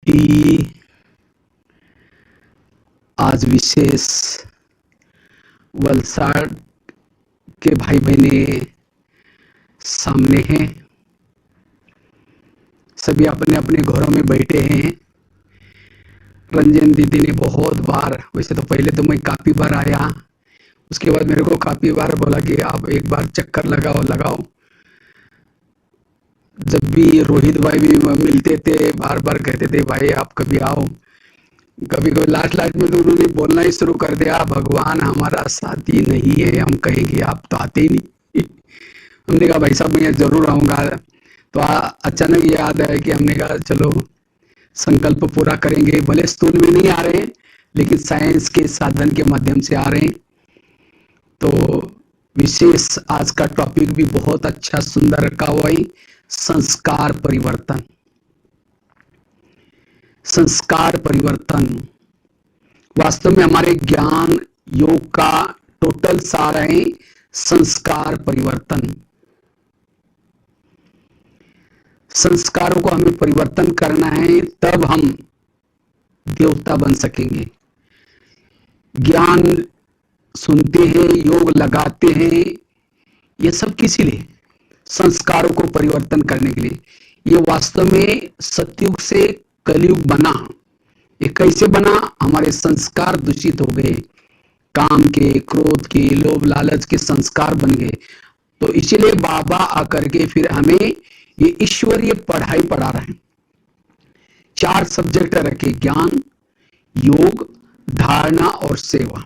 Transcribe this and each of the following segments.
कि आज विशेष वलसाड़ के भाई बहने सामने हैं, सभी अपने अपने घरों में बैठे हैं। रंजन दीदी ने बहुत बार, वैसे तो पहले तो मैं काफी बार आया, उसके बाद मेरे को काफी बार बोला कि आप एक बार चक्कर लगाओ। जब भी रोहित भाई भी मिलते थे, बार बार कहते थे भाई आप कभी आओ। कभी कभी लास्ट में तो उन्होंने बोलना ही शुरू कर दिया, भगवान हमारा साथी नहीं है, हम कहेंगे आप तो आते ही नहीं। हमने कहा भाई साहब मैं जरूर आऊंगा। तो अचानक ये याद आया कि हमने कहा चलो संकल्प पूरा करेंगे, भले स्थूल में नहीं आ रहे हैं लेकिन साइंस के साधन के माध्यम से आ रहे हैं। तो विशेष आज का टॉपिक भी बहुत अच्छा सुंदर रखा हुआ है, संस्कार परिवर्तन। संस्कार परिवर्तन वास्तव में हमारे ज्ञान योग का टोटल सार है, संस्कार परिवर्तन। संस्कारों को हमें परिवर्तन करना है, तब हम देवता बन सकेंगे। ज्ञान सुनते हैं, योग लगाते हैं, ये सब किसी लिए? संस्कारों को परिवर्तन करने के लिए। ये वास्तव में सतयुग से कलयुग बना। ये कैसे बना? हमारे संस्कार दूषित हो गए, काम के, क्रोध के, लोभ लालच के संस्कार बन गए। तो इसीलिए बाबा आकर के फिर हमें ये ईश्वरीय पढ़ाई पढ़ा रहे हैं। 4 सब्जेक्ट रखे, ज्ञान, योग, धारणा और सेवा।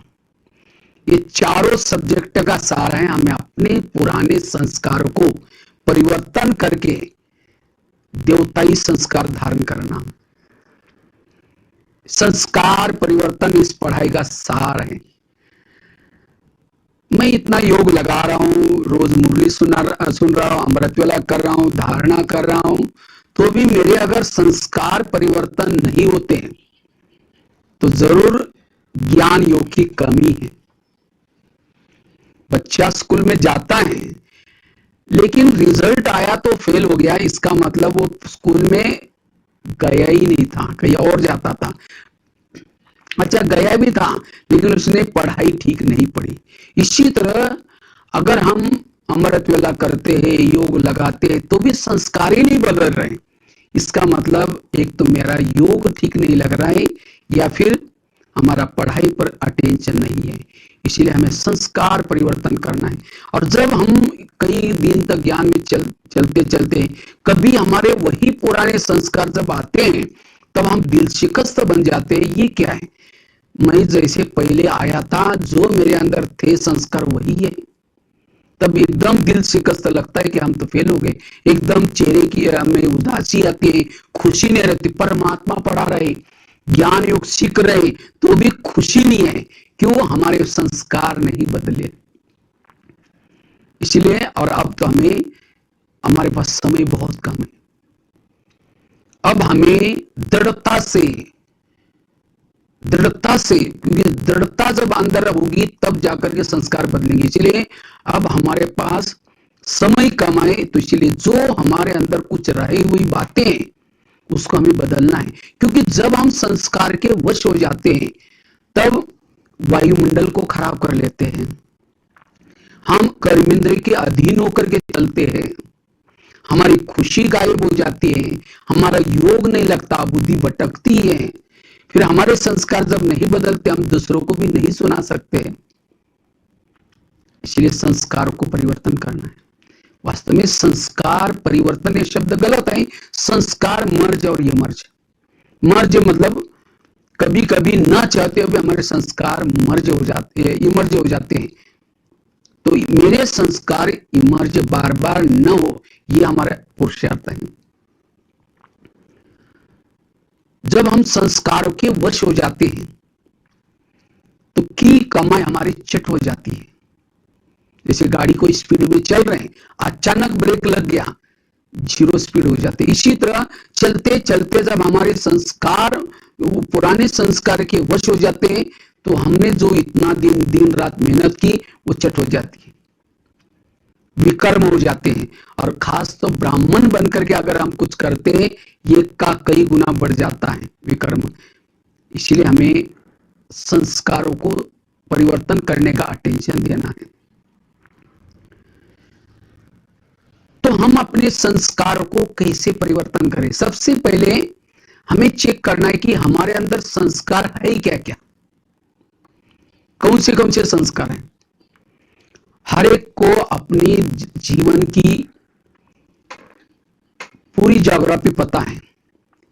ये चारों सब्जेक्ट का सार है हमें अपने पुराने संस्कारों को परिवर्तन करके देवताई संस्कार धारण करना। संस्कार परिवर्तन इस पढ़ाई का सार है। मैं इतना योग लगा रहा हूं, रोज मुरली सुन रहा हूं, अमृतवेला कर रहा हूं, धारणा कर रहा हूं, तो भी मेरे अगर संस्कार परिवर्तन नहीं होते तो जरूर ज्ञान योग की कमी है। बच्चा स्कूल में जाता है लेकिन रिजल्ट आया तो फेल हो गया, इसका मतलब वो स्कूल में गया ही नहीं था, कहीं और जाता था। अच्छा गया भी था लेकिन उसने पढ़ाई ठीक नहीं पढ़ी। इसी तरह अगर हम अमृत वेला करते हैं, योग लगाते हैं, तो भी संस्कार ही नहीं बदल रहे। इसका मतलब एक तो मेरा योग ठीक नहीं लग रहा है या फिर हमारा पढ़ाई पर अटेंशन नहीं है। इसीलिए हमें संस्कार परिवर्तन करना है। और जब हम कई दिन तक ज्ञान में चलते चलते कभी हमारे वही पुराने संस्कार जब आते हैं तब हम दिल शिकस्त बन जाते हैं। ये क्या है? मैं जैसे पहले आया था, जो मेरे अंदर थे संस्कार वही है। तब एकदम दिल शिकस्त लगता है कि हम तो फेल हो गए। एकदम चेहरे की में उदासी आती है, खुशी नहीं रहती। परमात्मा पढ़ा रहे, ज्ञान योग सीख रहे, तो भी खुशी नहीं है। क्यों? हमारे संस्कार नहीं बदले। इसलिए और अब तो हमारे पास समय बहुत कम है। अब हमें दृढ़ता से, क्योंकि दृढ़ता जब अंदर होगी तब जाकर के संस्कार बदलेंगे। इसलिए अब हमारे पास समय कम है, तो इसलिए जो हमारे अंदर कुछ रही हुई बातें उसको हमें बदलना है। क्योंकि जब हम संस्कार के वश हो जाते हैं तब वायुमंडल को खराब कर लेते हैं, हम कर्मेंद्र के अधीन होकर के चलते हैं, हमारी खुशी गायब हो जाती है, हमारा योग नहीं लगता, बुद्धि भटकती है। फिर हमारे संस्कार जब नहीं बदलते हम दूसरों को भी नहीं सुना सकते। इसलिए संस्कारों को परिवर्तन करना है। वास्तव में संस्कार परिवर्तन ये शब्द गलत है। संस्कार मर्ज और ये मर्ज मतलब कभी कभी ना चाहते हुए हमारे संस्कार मर्ज हो जाते हैं, इमर्ज हो जाते हैं। तो मेरे संस्कार इमर्ज बार बार न हो, ये हमारा पुरुषार्थ है। जब हम संस्कारों के वश हो जाते हैं तो की कमाई हमारी चट हो जाती है। जैसे गाड़ी को स्पीड में चल रहे हैं, अचानक ब्रेक लग गया, 0 स्पीड हो जाती है। इसी तरह चलते चलते जब हमारे संस्कार पुराने संस्कार के वश हो जाते हैं तो हमने जो इतना दिन रात मेहनत की वो चट हो जाती है। विकर्म हो जाते हैं। और खास तो ब्राह्मण बनकर के अगर हम कुछ करते हैं, ये का कई गुना बढ़ जाता है विकर्म। इसलिए हमें संस्कारों को परिवर्तन करने का अटेंशन देना है। तो हम अपने संस्कारों को कैसे परिवर्तन करें? सबसे पहले हमें चेक करना है कि हमारे अंदर संस्कार है क्या क्या, कौन से संस्कार हैं। हर एक को अपनी जीवन की पूरी ज्योग्राफी पता है,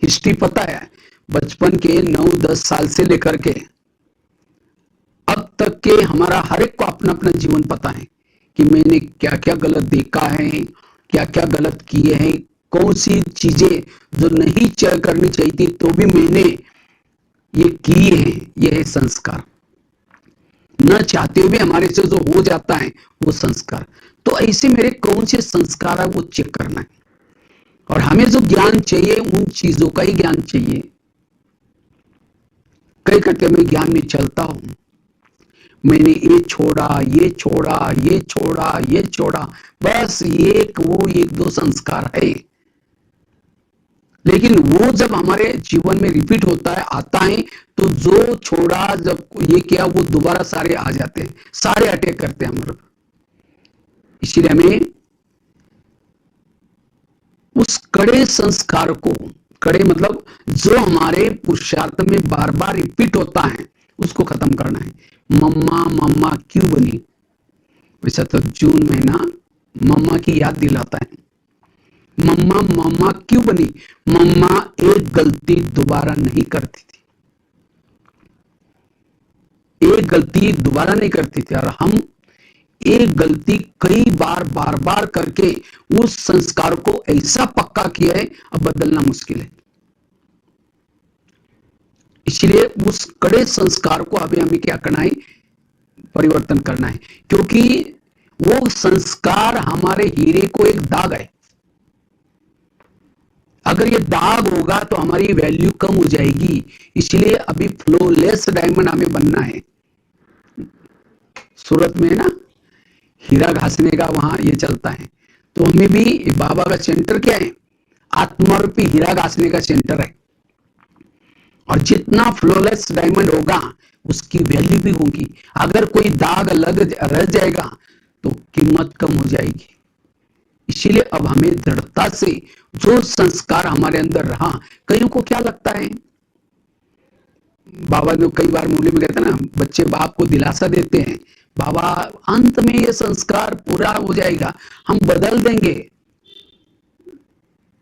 हिस्ट्री पता है। बचपन के 9-10 साल से लेकर के अब तक के हमारा हर एक को अपना अपना जीवन पता है कि मैंने क्या क्या गलत देखा है, क्या क्या गलत किए हैं, कौन सी चीजें जो नहीं करनी चाहिए थी तो भी मैंने ये की है। ये है संस्कार। न चाहते हुए हमारे से जो हो जाता है वो संस्कार। तो ऐसे मेरे कौन से संस्कार है वो चेक करना है। और हमें जो ज्ञान चाहिए उन चीजों का ही ज्ञान चाहिए। कई करके मैं ज्ञान में चलता हूं, मैंने ये छोड़ा, ये छोड़ा, ये छोड़ा, ये छोड़ा, बस वो एक दो संस्कार है। लेकिन वो जब हमारे जीवन में रिपीट होता है, आता है, तो जो छोड़ा जब ये किया वो दोबारा सारे आ जाते हैं, सारे अटैक करते हैं हमारे। इसलिए हमें उस कड़े संस्कार को, कड़े मतलब जो हमारे पुरुषार्थ में बार बार रिपीट होता है, उसको खत्म करना है। मम्मा मम्मा क्यों बनी? वैसा तो जून महीना मम्मा की याद दिलाता है। मम्मा मम्मा क्यों बनी? मम्मा एक गलती दोबारा नहीं करती थी, एक गलती दोबारा नहीं करती थी। और हम एक गलती कई बार बार बार करके उस संस्कार को ऐसा पक्का किया है, अब बदलना मुश्किल है। इसलिए उस कड़े संस्कार को अभी हमें क्या करना है? परिवर्तन करना है। क्योंकि वो संस्कार हमारे हीरे को एक दाग है। अगर ये दाग होगा तो हमारी वैल्यू कम हो जाएगी। इसलिए अभी फ्लोलेस डायमंड हमें बनना है। सूरत में ना हीरा घासने का वहां ये चलता है, तो हमें भी बाबा का सेंटर क्या है? आत्मारूपी हीरा घासने का सेंटर है। और जितना फ्लोलेस डायमंड होगा उसकी वैल्यू भी होगी। अगर कोई दाग रह जाएगा तो कीमत कम हो जाएगी। इसीलिए अब हमें दृढ़ता से जो संस्कार हमारे अंदर रहा, कईयों को क्या लगता है, बाबा ने कई बार मूल्य में कहते हैं ना, बच्चे बाप को दिलासा देते हैं, बाबा अंत में ये संस्कार पूरा हो जाएगा, हम बदल देंगे।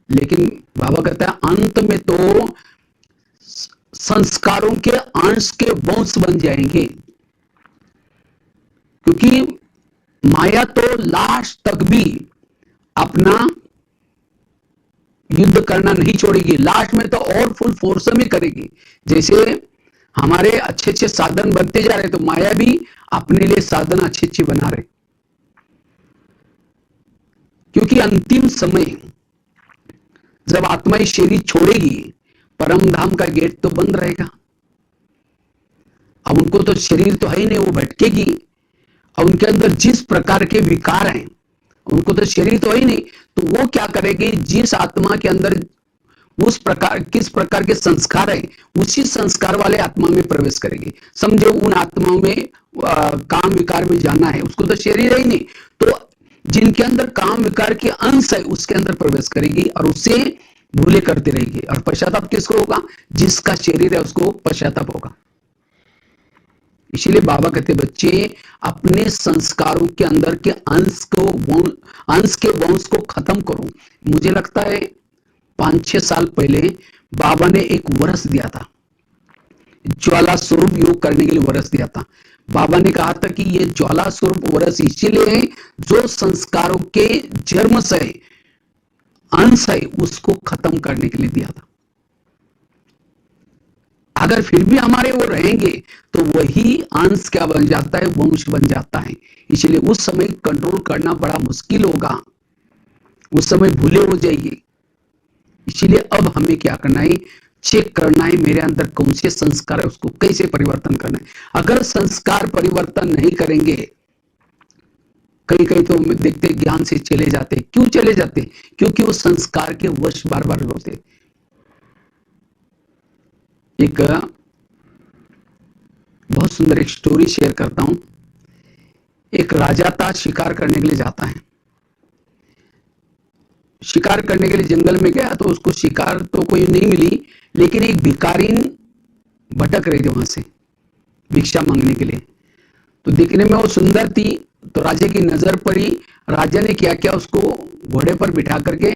लेकिन बाबा कहता है अंत में तो संस्कारों के अंश के वंश बन जाएंगे। क्योंकि माया तो लास्ट तक भी अपना युद्ध करना नहीं छोड़ेगी, लास्ट में तो और फुल फोर्स में करेगी। जैसे हमारे अच्छे अच्छे साधन बनते जा रहे तो माया भी अपने लिए साधन अच्छे अच्छे बना रहे। क्योंकि अंतिम समय जब आत्मा इस शरीर छोड़ेगी, परम धाम का गेट तो बंद रहेगा। अब उनको तो शरीर तो है ही नहीं, वो भटकेगी। और उनके अंदर जिस प्रकार के विकार हैं, उनको तो शरीर तो है ही नहीं, तो वो क्या करेगी? जिस आत्मा के अंदर उस प्रकार किस प्रकार के संस्कार है, उसी संस्कार वाले आत्मा में प्रवेश करेगी। समझो उन आत्माओं में काम विकार में जाना है, उसको तो शरीर है ही नहीं, तो जिनके अंदर काम विकार के अंश है उसके अंदर प्रवेश करेगी और उससे भूले करते रहेगी। और पश्चाताप किसको होगा? जिसका शरीर है उसको पश्चाताप होगा। इसीलिए बाबा कहते बच्चे अपने संस्कारों के अंदर के अंश के वंश को खत्म करो। मुझे लगता है 5-6 साल पहले बाबा ने एक वर्ष दिया था, ज्वाला स्वरूप योग करने के लिए वर्ष दिया था। बाबा ने कहा था कि ये ज्वाला स्वरूप वर्ष इसीलिए है जो संस्कारों के जन्म से अंश है उसको खत्म करने के लिए दिया था। अगर फिर भी हमारे वो रहेंगे तो वही अंश क्या बन जाता है? वंश बन जाता है। इसलिए उस समय कंट्रोल करना बड़ा मुश्किल होगा, उस समय भूले हो जाएगी। इसलिए अब हमें क्या करना है? चेक करना है मेरे अंदर कौन से संस्कार है, उसको कैसे परिवर्तन करना है। अगर संस्कार परिवर्तन नहीं करेंगे कई कई तो देखते ज्ञान से चले जाते। क्यों चले जाते? क्योंकि वो संस्कार के वश बार बार होते। एक बहुत सुंदर एक स्टोरी शेयर करता हूं। एक राजा था, शिकार करने के लिए जाता है। शिकार करने के लिए जंगल में गया तो उसको शिकार तो कोई नहीं मिली, लेकिन एक भिखारीन भटक रही थी वहां से भिक्षा मांगने के लिए। तो दिखने में वो सुंदर थी, तो राजा की नजर पड़ी। राजा ने क्या किया, उसको घोड़े पर बिठा करके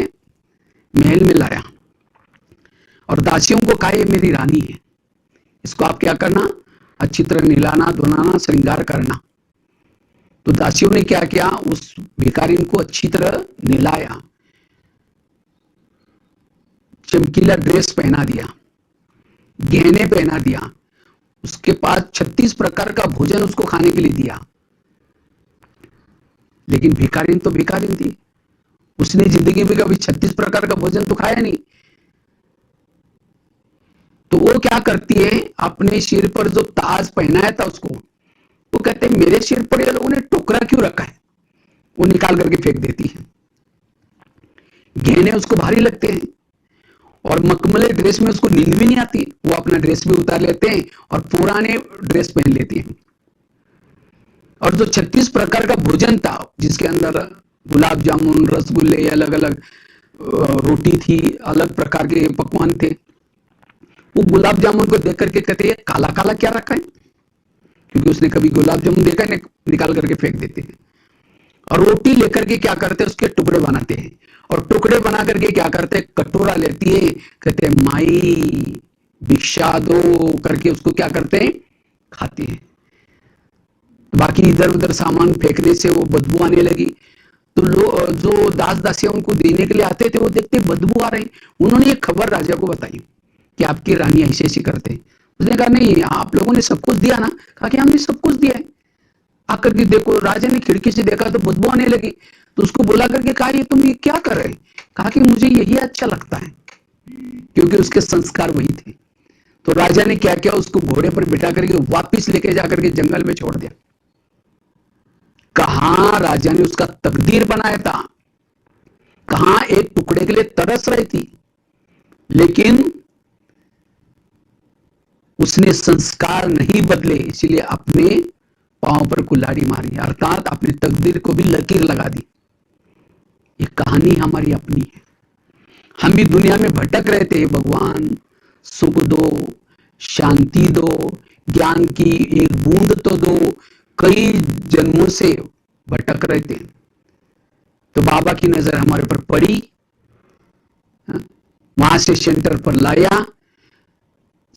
महल में लाया और दासियों को कहा, ये मेरी रानी है, इसको आप क्या करना, अच्छी तरह नहलाना धुलाना श्रृंगार करना। तो दासियों ने क्या किया, उस भिखारीन को अच्छी तरह नहलाया, चमकीला ड्रेस पहना दिया, गहने पहना दिया, उसके पास 36 प्रकार का भोजन उसको खाने के लिए दिया। लेकिन भिखारीन तो भिखारीन थी, उसने जिंदगी में कभी 36 प्रकार का भोजन तो खाया नहीं। तो वो क्या करती है, अपने सिर पर जो ताज पहनाया था उसको, वो कहते हैं मेरे सिर पर ये लोगों ने टोकरा क्यों रखा है, वो निकाल करके फेंक देती है। गहने उसको भारी लगते हैं और मखमली ड्रेस में उसको नींद भी नहीं आती, वो अपना ड्रेस भी उतार लेते हैं और पुराने ड्रेस पहन लेती हैं। और जो 36 प्रकार का भोजन था, जिसके अंदर गुलाब जामुन, रसगुल्ले, अलग अलग रोटी थी, अलग प्रकार के पकवान थे, वो गुलाब जामुन को देख करके कहते हैं काला काला क्या रखा है, क्योंकि उसने कभी गुलाब जामुन देखा है, निकाल करके फेंक देते हैं। और रोटी लेकर के क्या करते हैं, उसके टुकड़े बनाते हैं और टुकड़े बना करके क्या करते हैं, कटोरा लेती है, कहते हैं माई भिक्षा दो करके उसको क्या करते हैं, खाते हैं। बाकी इधर उधर सामान फेंकने से वो बदबू आने लगी। तो लोग जो दास दासियां उनको देने के लिए आते थे, वो देखते बदबू आ रही। उन्होंने ये खबर राजा को बताई कि आपकी रानी ऐसे ऐसे करते हैं। उसने कहा नहीं, आप लोगों ने सब कुछ दिया ना? कहा कि हमने सब कुछ दिया है। आकर के देखो, राजा ने खिड़की से देखा तो बदबू आने लगी। तो उसको बुला करके कहा, ये तुम ये क्या कर रहे? कहा कि मुझे यही अच्छा लगता है, क्योंकि उसके संस्कार वही थे। तो राजा ने क्या किया, उसको घोड़े पर बिठा करके वापिस लेके जाकर के जंगल में छोड़ दिया। कहां राजा ने उसका तकदीर बनाया था, कहां एक टुकड़े के लिए तरस रही थी, लेकिन उसने संस्कार नहीं बदले, इसलिए अपने पांव पर कुल्हाड़ी मारी, अर्थात अपनी तकदीर को भी लकीर लगा दी। ये कहानी हमारी अपनी है। हम भी दुनिया में भटक रहे थे, भगवान सुख दो, शांति दो, ज्ञान की एक बूंद तो दो, कई जन्मों से भटक रहे थे। तो बाबा की नजर हमारे पर पड़ी, वहां से सेंटर पर लाया,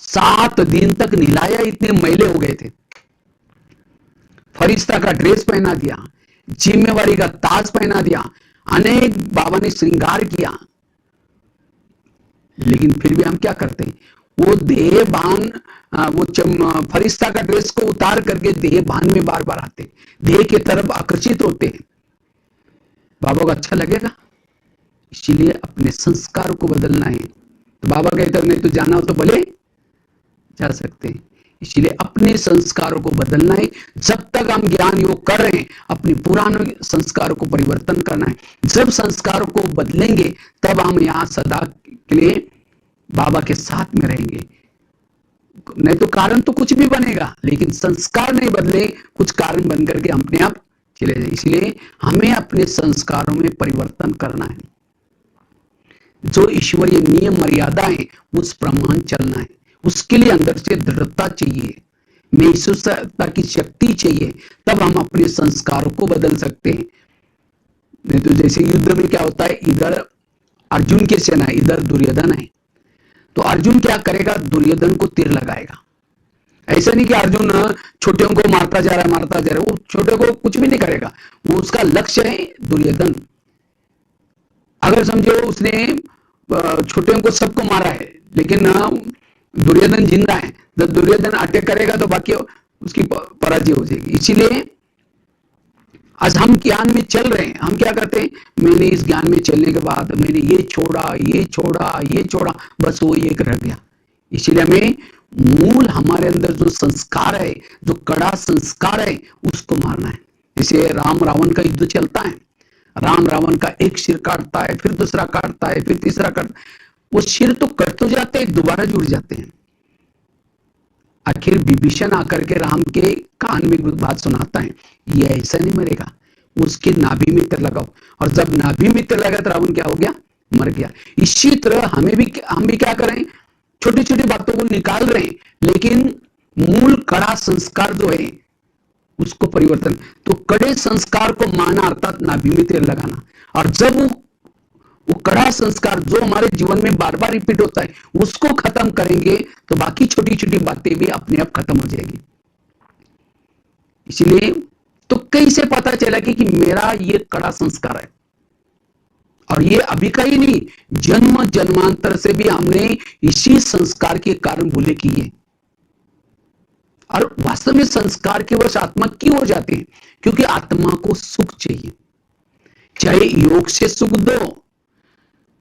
7 दिन तक नहलाया, इतने मैले हो गए थे। फरिश्ता का ड्रेस पहना दिया, जिम्मेवारी का ताज पहना दिया, अनेक बाबा ने श्रृंगार किया। लेकिन फिर भी हम क्या करते हैं, वो देह भान, वो फरिश्ता का ड्रेस को उतार करके देह भान में बार बार आते, देह की तरफ आकर्षित होते हैं। बाबा को अच्छा लगेगा? इसीलिए अपने संस्कार को बदलना है। तो बाबा कहते नहीं तो जाना हो तो भले जा सकते हैं। इसलिए अपने संस्कारों को बदलना है। जब तक हम ज्ञान योग कर रहे हैं, अपने पुराने संस्कारों को परिवर्तन करना है। जब संस्कारों को बदलेंगे, तब हम यहाँ सदा के लिए बाबा के साथ में रहेंगे। नहीं तो कारण तो कुछ भी बनेगा, लेकिन संस्कार नहीं बदले, कुछ कारण बन करके अपने आप चले जाए। इसलिए हमें अपने संस्कारों में परिवर्तन करना है। जो ईश्वरीय नियम मर्यादा है, उस प्रमाण चलना है। उसके लिए अंदर से दृढ़ता चाहिए, महसूसता की शक्ति चाहिए, तब हम अपने संस्कारों को बदल सकते हैं। नहीं तो जैसे युद्ध में क्या होता है, इधर अर्जुन की सेना है, इधर दुर्योधन है, तो अर्जुन क्या करेगा, दुर्योधन को तीर लगाएगा। ऐसा नहीं कि अर्जुन छोटियों को मारता जा रहा है, वो छोटे को कुछ भी नहीं करेगा, वो उसका लक्ष्य है दुर्योधन। अगर समझो उसने छोटियों को सबको मारा है, लेकिन दुर्योधन जिंदा है, जब दुर्योधन अटैक करेगा तो बाकी उसकी पराजय हो जाएगी। इसीलिए आज हम ज्ञान में चल रहे हैं, हम क्या करते हैं, मैंने इस ज्ञान में चलने के बाद मैंने ये छोड़ा, ये छोड़ा, ये छोड़ा, बस वो एक रह गया। इसीलिए हमें मूल हमारे अंदर जो संस्कार है, जो कड़ा संस्कार है, उसको मारना है। जैसे राम रावण का युद्ध चलता है, राम रावण का एक सिर काटता है, फिर दूसरा काटता है, फिर तीसरा काटता है। वो सिर तो कट तो जाते हैं, दोबारा जुड़ जाते हैं। आखिर विभीषण आकर के राम के कान में कुछ बात सुनाता है, ये ऐसा नहीं मरेगा, उसके नाभि में तीर लगाओ। और जब नाभि में तीर लगा तो रावण क्या हो गया, मर गया। इसी तरह हम भी क्या करें, छोटी छोटी बातों को निकाल रहे हैं, लेकिन मूल कड़ा संस्कार जो है उसको परिवर्तन। तो कड़े संस्कार को माना अर्थात नाभि में तीर लगाना। और जब वो कड़ा संस्कार जो हमारे जीवन में बार बार रिपीट होता है उसको खत्म करेंगे तो बाकी छोटी छोटी बातें भी अपने आप खत्म हो जाएगी। इसलिए तो कैसे पता चला कि मेरा ये कड़ा संस्कार है, और ये अभी का ही नहीं, जन्म जन्मांतर से भी हमने इसी संस्कार के कारण भूले किए। और वास्तव में संस्कार के वश आत्मा क्यों हो जाते हैं, क्योंकि आत्मा को सुख चाहिए, चाहे योग से सुख दो,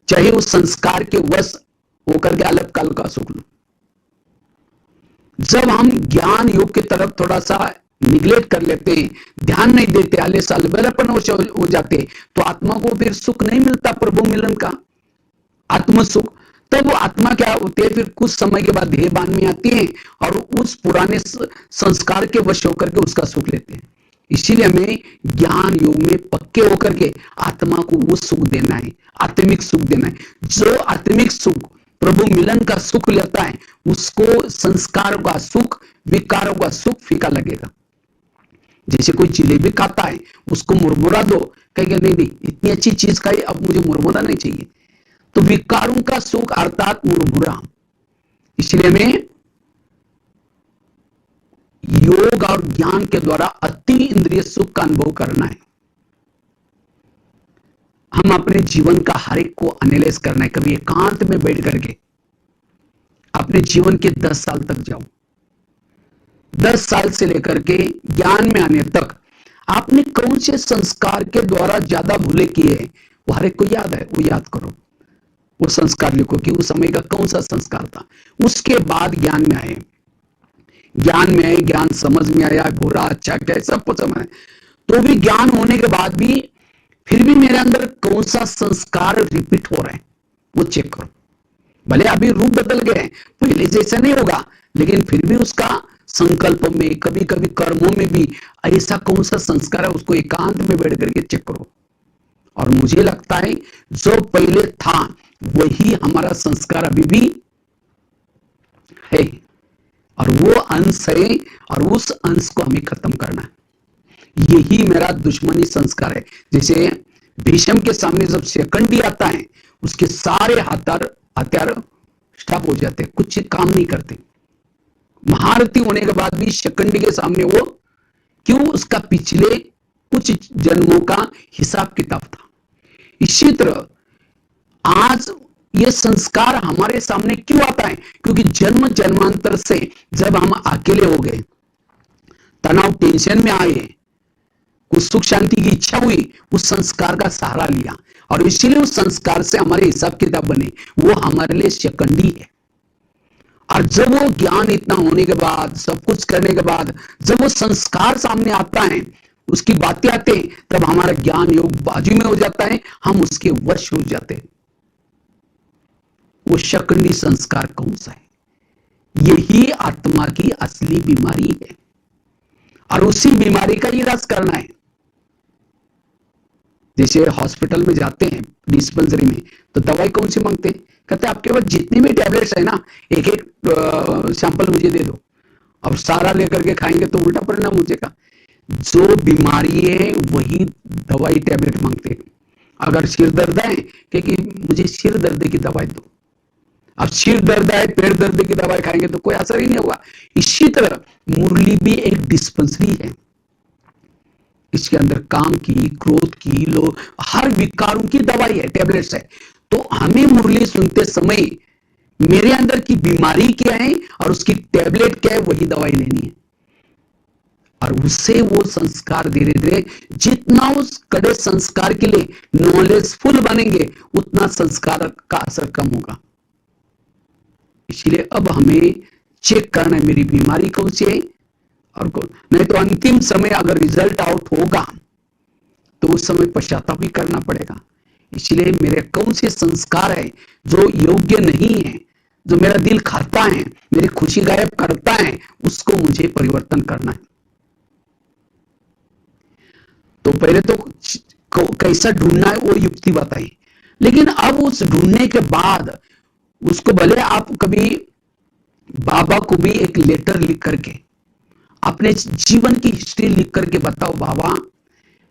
चाहे उस संस्कार के वश होकर के अलग काल का सुख लो। जब हम ज्ञान योग की तरफ थोड़ा सा निगलेक्ट कर लेते हैं, ध्यान नहीं देते, आले साल बेलापन हो जाते, तो आत्मा को फिर सुख नहीं मिलता प्रभु मिलन का, आत्म सुख। तब वो आत्मा क्या होते हैं, फिर कुछ समय के बाद देहबान में आती है और उस पुराने संस्कार के वश होकर के उसका सुख लेते हैं। इसीलिए हमें ज्ञान योग में पक्के होकर के आत्मा को वो सुख देना है, आत्मिक सुख देना है। जो आत्मिक सुख प्रभु मिलन का सुख लेता है उसको संस्कारों का सुख, विकारों का सुख फीका लगेगा। जैसे कोई जिलेबी खाता है, उसको मुरमुरा दो, कहेंगे नहीं नहीं इतनी अच्छी चीज खाई, अब मुझे मुरमुरा नहीं चाहिए। तो विकारों का सुख अर्थात मुरमुरा। इसलिए हमें योग और ज्ञान के द्वारा अति इंद्रिय सुख का अनुभव करना है। हम अपने जीवन का हर एक को एनालाइज करना है। कभी एकांत में बैठ करके अपने जीवन के 10 साल तक जाओ, 10 साल से लेकर के ज्ञान में आने तक आपने कौन से संस्कार के द्वारा ज्यादा भूले किए हैं, वो हर एक को याद है, वो याद करो, वो संस्कार लिखो कि उस समय का कौन सा संस्कार था। उसके बाद ज्ञान में आए, ज्ञान में आए, ज्ञान समझ में आया, बुरा अच्छा क्या सब कुछ समझ, तो भी ज्ञान होने के बाद भी फिर भी मेरे अंदर कौन सा संस्कार रिपीट हो रहे हैं वो चेक करो। भले अभी रूप बदल गए, पहले जैसा नहीं होगा, लेकिन फिर भी उसका संकल्प में, कभी कभी कर्मों में भी ऐसा कौन सा संस्कार है, उसको एकांत में बैठ करके चेक करो। और मुझे लगता है जो पहले था वही हमारा संस्कार अभी भी है, और वो अंश है, और उस अंश को हमें खत्म करना है। यही मेरा दुश्मनी संस्कार है। जैसे भीष्म के सामने जब शिखंडी आता है, उसके सारे हथियार स्टॉप हो जाते, कुछ काम नहीं करते। महारथी होने के बाद भी शिखंडी के सामने वो क्यों, उसका पिछले कुछ जन्मों का हिसाब किताब था। इसी तरह आज ये संस्कार हमारे सामने क्यों आता है, क्योंकि जन्म जन्मांतर से जब हम अकेले हो गए, तनाव टेंशन में आए, कुछ सुख शांति की इच्छा हुई, उस संस्कार का सहारा लिया, और इसीलिए उस संस्कार से हमारे हिसाब किताब बने, वो हमारे लिए शिखंडी है। और जब वो ज्ञान इतना होने के बाद, सब कुछ करने के बाद, जब वो संस्कार सामने आता है, उसकी बातें आते हैं, तब हमारा ज्ञान योग बाजू में हो जाता है, हम उसके वश हो जाते हैं। वो शिखंडी संस्कार कौन सा है? यही आत्मा की असली बीमारी है, और उसी बीमारी का इलाज करना है। जैसे हॉस्पिटल में जाते हैं, डिस्पेंसरी में, तो दवाई कौन सी मांगते हैं? कहते हैं आपके पास जितनी भी टैबलेट्स है ना, एक एक सैंपल मुझे दे दो। अब सारा लेकर के खाएंगे तो उल्टा परिणाम हो जाएगा। जो बीमारी है वही दवाई टैबलेट मांगते हैं। अगर सिर दर्द है कि मुझे सिर दर्द की दवाई दो, अब सिर दर्द है, पेट दर्द की दवाई खाएंगे तो कोई असर ही नहीं होगा। इसी तरह मुरली भी एक डिस्पेंसरी है, इसके अंदर काम की, क्रोध की, लो हर विकारों की दवाई है, टैबलेट्स है। तो हमें मुरली सुनते समय मेरे अंदर की बीमारी क्या है और उसकी टैबलेट क्या है, वही दवाई लेनी है। और उससे वो संस्कार धीरे धीरे, जितना उस कड़े संस्कार के लिए नॉलेजफुल बनेंगे, उतना संस्कार का असर कम होगा। इसलिए अब हमें चेक करना है मेरी बीमारी कौन सी है, और नहीं तो अंतिम समय अगर रिजल्ट आउट होगा तो उस समय पश्चाताप भी करना पड़ेगा। इसलिए मेरे कौन से संस्कार है जो योग्य नहीं है, जो मेरा दिल खाता है, मेरी खुशी गायब करता है, उसको मुझे परिवर्तन करना है। तो पहले तो कैसा ढूंढना है वो युक्ति बताई, लेकिन अब उस ढूंढने के बाद उसको भले आप कभी बाबा को भी एक लेटर लिख करके अपने जीवन की हिस्ट्री लिख करके बताओ, बाबा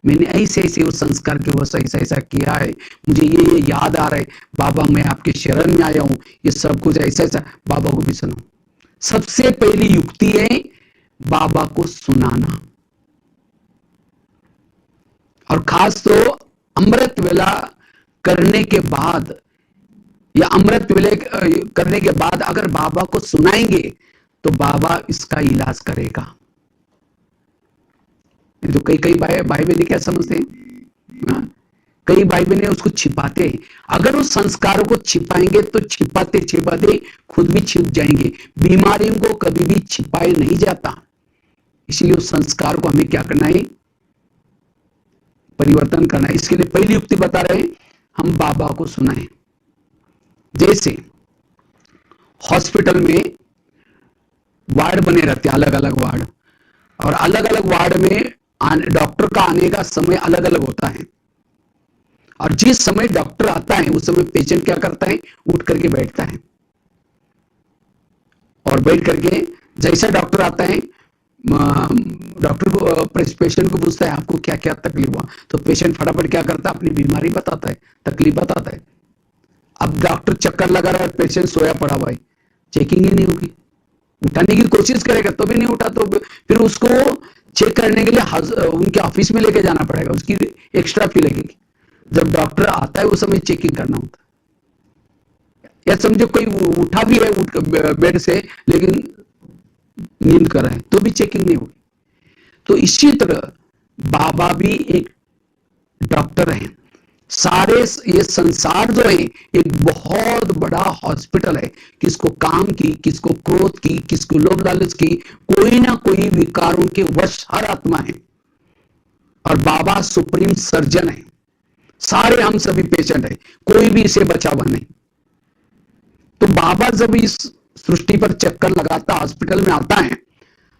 मैंने ऐसे ऐसे उस संस्कार के वश ऐसा ऐसा किया है, मुझे ये याद आ रहा है, बाबा मैं आपके शरण में आया हूं, ये सब कुछ ऐसा ऐसा बाबा को भी सुनाओ। सबसे पहली युक्ति है बाबा को सुनाना, और खास तो अमृत वेला करने के बाद या अमृत वेले करने के बाद अगर बाबा को सुनाएंगे तो बाबा इसका इलाज करेगा। तो कई भाई बहने क्या समझते हैं, कई भाई बहने उसको छिपाते हैं। अगर उस संस्कारों को छिपाएंगे तो छिपाते छिपाते खुद भी छिप जाएंगे। बीमारियों को कभी भी छिपाए नहीं जाता, इसीलिए उस संस्कार को हमें क्या करना है, परिवर्तन करना है। इसके लिए पहली युक्ति बता रहे हैं, हम बाबा को सुनाएं। जैसे हॉस्पिटल में वार्ड बने रहते हैं, अलग अलग वार्ड, और अलग अलग वार्ड में डॉक्टर का आने का समय अलग अलग होता है, और जिस समय डॉक्टर आता है उस समय पेशेंट क्या करता है, उठ करके बैठता है, और बैठ करके जैसा डॉक्टर आता है डॉक्टर को पेशेंट को पूछता है आपको क्या क्या तकलीफ हुआ, तो पेशेंट फटाफट क्या करता है, अपनी बीमारी बताता है, तकलीफ बताता है। अब डॉक्टर चक्कर लगा रहा है, पेशेंट सोया पड़ा हुआ है, चेकिंग ही नहीं होगी, उठाने की कोशिश करेगा तो भी नहीं उठा, तो फिर उसको चेक करने के लिए उनके ऑफिस में लेके जाना पड़ेगा, उसकी एक्स्ट्रा फी लगेगी। जब डॉक्टर आता है उस समय चेकिंग करना होता है। या समझो कोई उठा भी है बेड से लेकिन नींद कर रहा है तो भी चेकिंग नहीं होगी। तो इसी तरह बाबा भी एक डॉक्टर है। सारे ये संसार जो है एक बहुत बड़ा हॉस्पिटल है, किसको काम की, किसको क्रोध की, किसको लोभ लालच की, कोई ना कोई विकारों के वश हर आत्मा है, और बाबा सुप्रीम सर्जन है। सारे हम सभी पेशेंट है, कोई भी इसे बचा हुआ नहीं। तो बाबा जब इस सृष्टि पर चक्कर लगाता, हॉस्पिटल में आता है,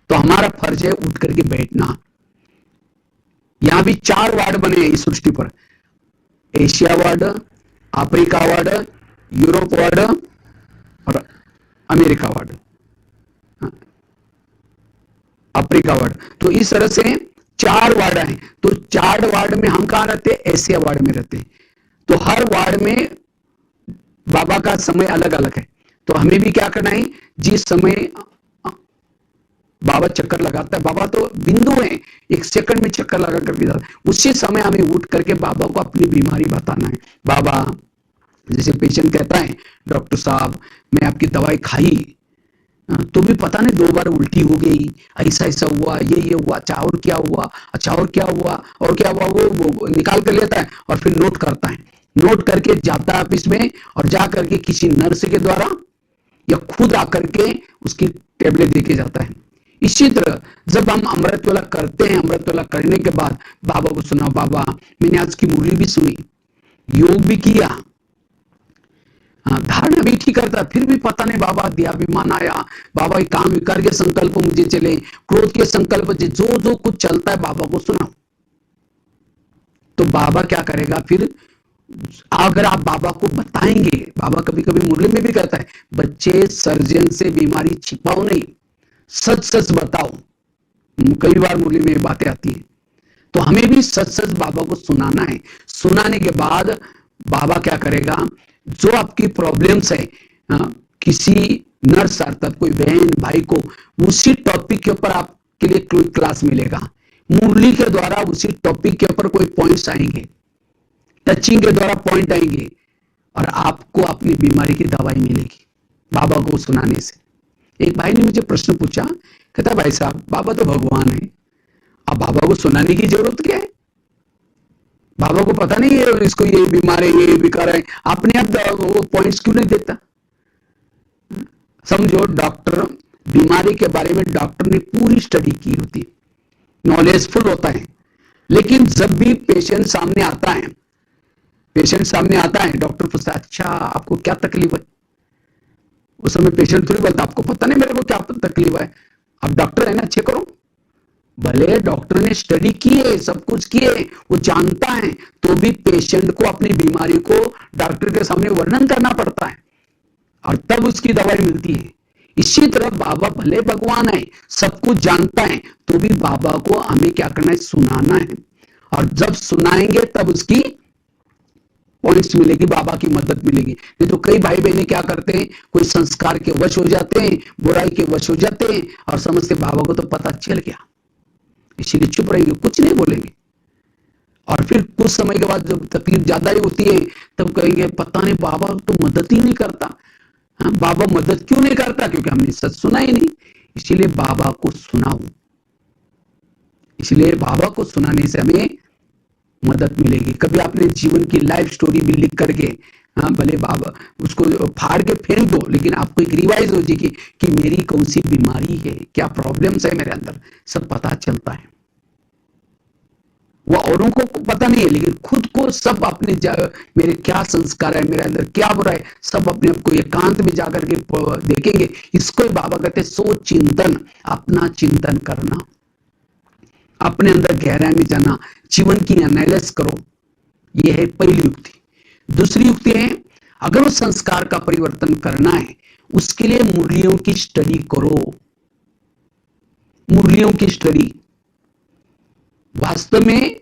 तो हमारा फर्ज है उठ करके बैठना। यहां भी 4 वार्ड बने हैं इस सृष्टि पर, Asia ward, Africa ward, Europe ward और अमेरिका वार्ड, अफ्रीका वार्ड। तो इस तरह से 4 वार्ड हैं। तो 4 वार्ड में हम कहां रहते हैं, एशिया वार्ड में रहते हैं। तो हर वार्ड में बाबा का समय अलग अलग है। तो हमें भी क्या करना है, जिस समय बाबा चक्कर लगाता है, बाबा तो बिंदु है, 1 सेकंड में चक्कर लगा करके जाता है, उसी समय हमें उठ करके बाबा को अपनी बीमारी बताना है। बाबा, जैसे पेशेंट कहता है डॉक्टर साहब मैं आपकी दवाई खाई तो भी पता नहीं 2 बार उल्टी हो गई, ऐसा ऐसा हुआ, ये हुआ, अच्छा और क्या हुआ, अच्छा और क्या हुआ, और क्या हुआ, वो निकाल कर लेता है और फिर नोट करता है, नोट करके जाता है ऑफिस में, और जा करके किसी नर्स के द्वारा या खुद आकर के उसकी टेबलेट देके जाता है। इसी तरह जब हम अमृत वेला करते हैं, अमृत वेला करने के बाद बाबा को सुना, बाबा मैंने आज की मुरली भी सुनी, योग भी किया, धारणा भी ठीक करता, फिर भी पता नहीं बाबा देहाभिमान आया, बाबा काम विकार के संकल्प मुझे चले, क्रोध के संकल्प, जो जो कुछ चलता है बाबा को सुनाओ। तो बाबा क्या करेगा फिर, अगर आप बाबा को बताएंगे, बाबा कभी कभी मुरली में भी कहता है बच्चे सर्जन से बीमारी छिपाओ नहीं, सच सच बताओ। कई बार मुरली में बातें आती है, तो हमें भी सच सच बाबा को सुनाना है। सुनाने के बाद बाबा क्या करेगा, जो आपकी प्रॉब्लम्स है, किसी नर्स अर्थात कोई बहन भाई को उसी टॉपिक के ऊपर आपके लिए कोई क्लास मिलेगा, मुरली के द्वारा उसी टॉपिक के ऊपर कोई पॉइंट्स आएंगे, टचिंग के द्वारा पॉइंट आएंगे, और आपको अपनी बीमारी की दवाई मिलेगी बाबा को सुनाने से। एक भाई ने मुझे प्रश्न पूछा, कहता भाई साहब बाबा तो भगवान है, अब बाबा को सुनाने की जरूरत क्या है, बाबा को पता नहीं है इसको ये बीमार है, ये विकार है, अपने आप वो पॉइंट्स क्यों नहीं देता। समझो डॉक्टर बीमारी के बारे में डॉक्टर ने पूरी स्टडी की होती, नॉलेजफुल होता है। लेकिन जब भी पेशेंट सामने आता है, डॉक्टर पूछता है अच्छा आपको क्या तकलीफ है। उस समय पेशेंट थोड़ी बोलता आपको पता नहीं मेरे को क्या तकलीफ है, अब डॉक्टर है ना, चेक करो। भले डॉक्टर ने स्टडी की है, सब कुछ किए, वो जानता है, तो भी पेशेंट को अपनी बीमारी को डॉक्टर के सामने वर्णन करना पड़ता है और तब उसकी दवाई मिलती है। इसी तरह बाबा भले भगवान है, सब कुछ जानता है, तो भी बाबा को हमें क्या करना है, सुनाना है। और जब सुनाएंगे तब उसकी पॉइंट्स मिलेगी, बाबा की मदद मिलेगी। नहीं तो कई भाई बहने क्या करते हैं, कोई संस्कार के वश हो जाते हैं, बुराई के वश हो जाते हैं और समझते बाबा को तो पता चल गया, इसीलिए चुप रहेंगे, कुछ नहीं बोलेंगे। और फिर कुछ समय के बाद जब तकलीफ ज्यादा ही होती है तब कहेंगे पता नहीं बाबा तो मदद ही नहीं करता। हाँ, बाबा मदद क्यों नहीं करता, क्योंकि हमने सच सुना ही नहीं। इसीलिए बाबा को सुनाओ, इसलिए बाबा को सुनाने से हमें मदद मिलेगी। कभी आपने जीवन की लाइफ स्टोरी भी लिख करके, हाँ भले बाबा उसको फाड़ के फेंक दो, लेकिन आपको एक रिवाइज हो जाएगी कि मेरी कौन सी बीमारी है, क्या प्रॉब्लम्स है मेरे अंदर, सब पता चलता है। वो औरों को पता नहीं है, लेकिन खुद को सब अपने मेरे क्या संस्कार है, मेरे अंदर क्या बुरा है, सब अपने आप को एकांत में जाकर के देखेंगे। इसको ही बाबा कहते हैं सोच चिंतन, अपना चिंतन करना, अपने अंदर गहराई में जाना, जीवन की एनालिसिस करो। यह है पहली युक्ति। दूसरी युक्ति है, अगर उस संस्कार का परिवर्तन करना है, उसके लिए मुरलियों की स्टडी करो। मुरलियों की स्टडी, वास्तव में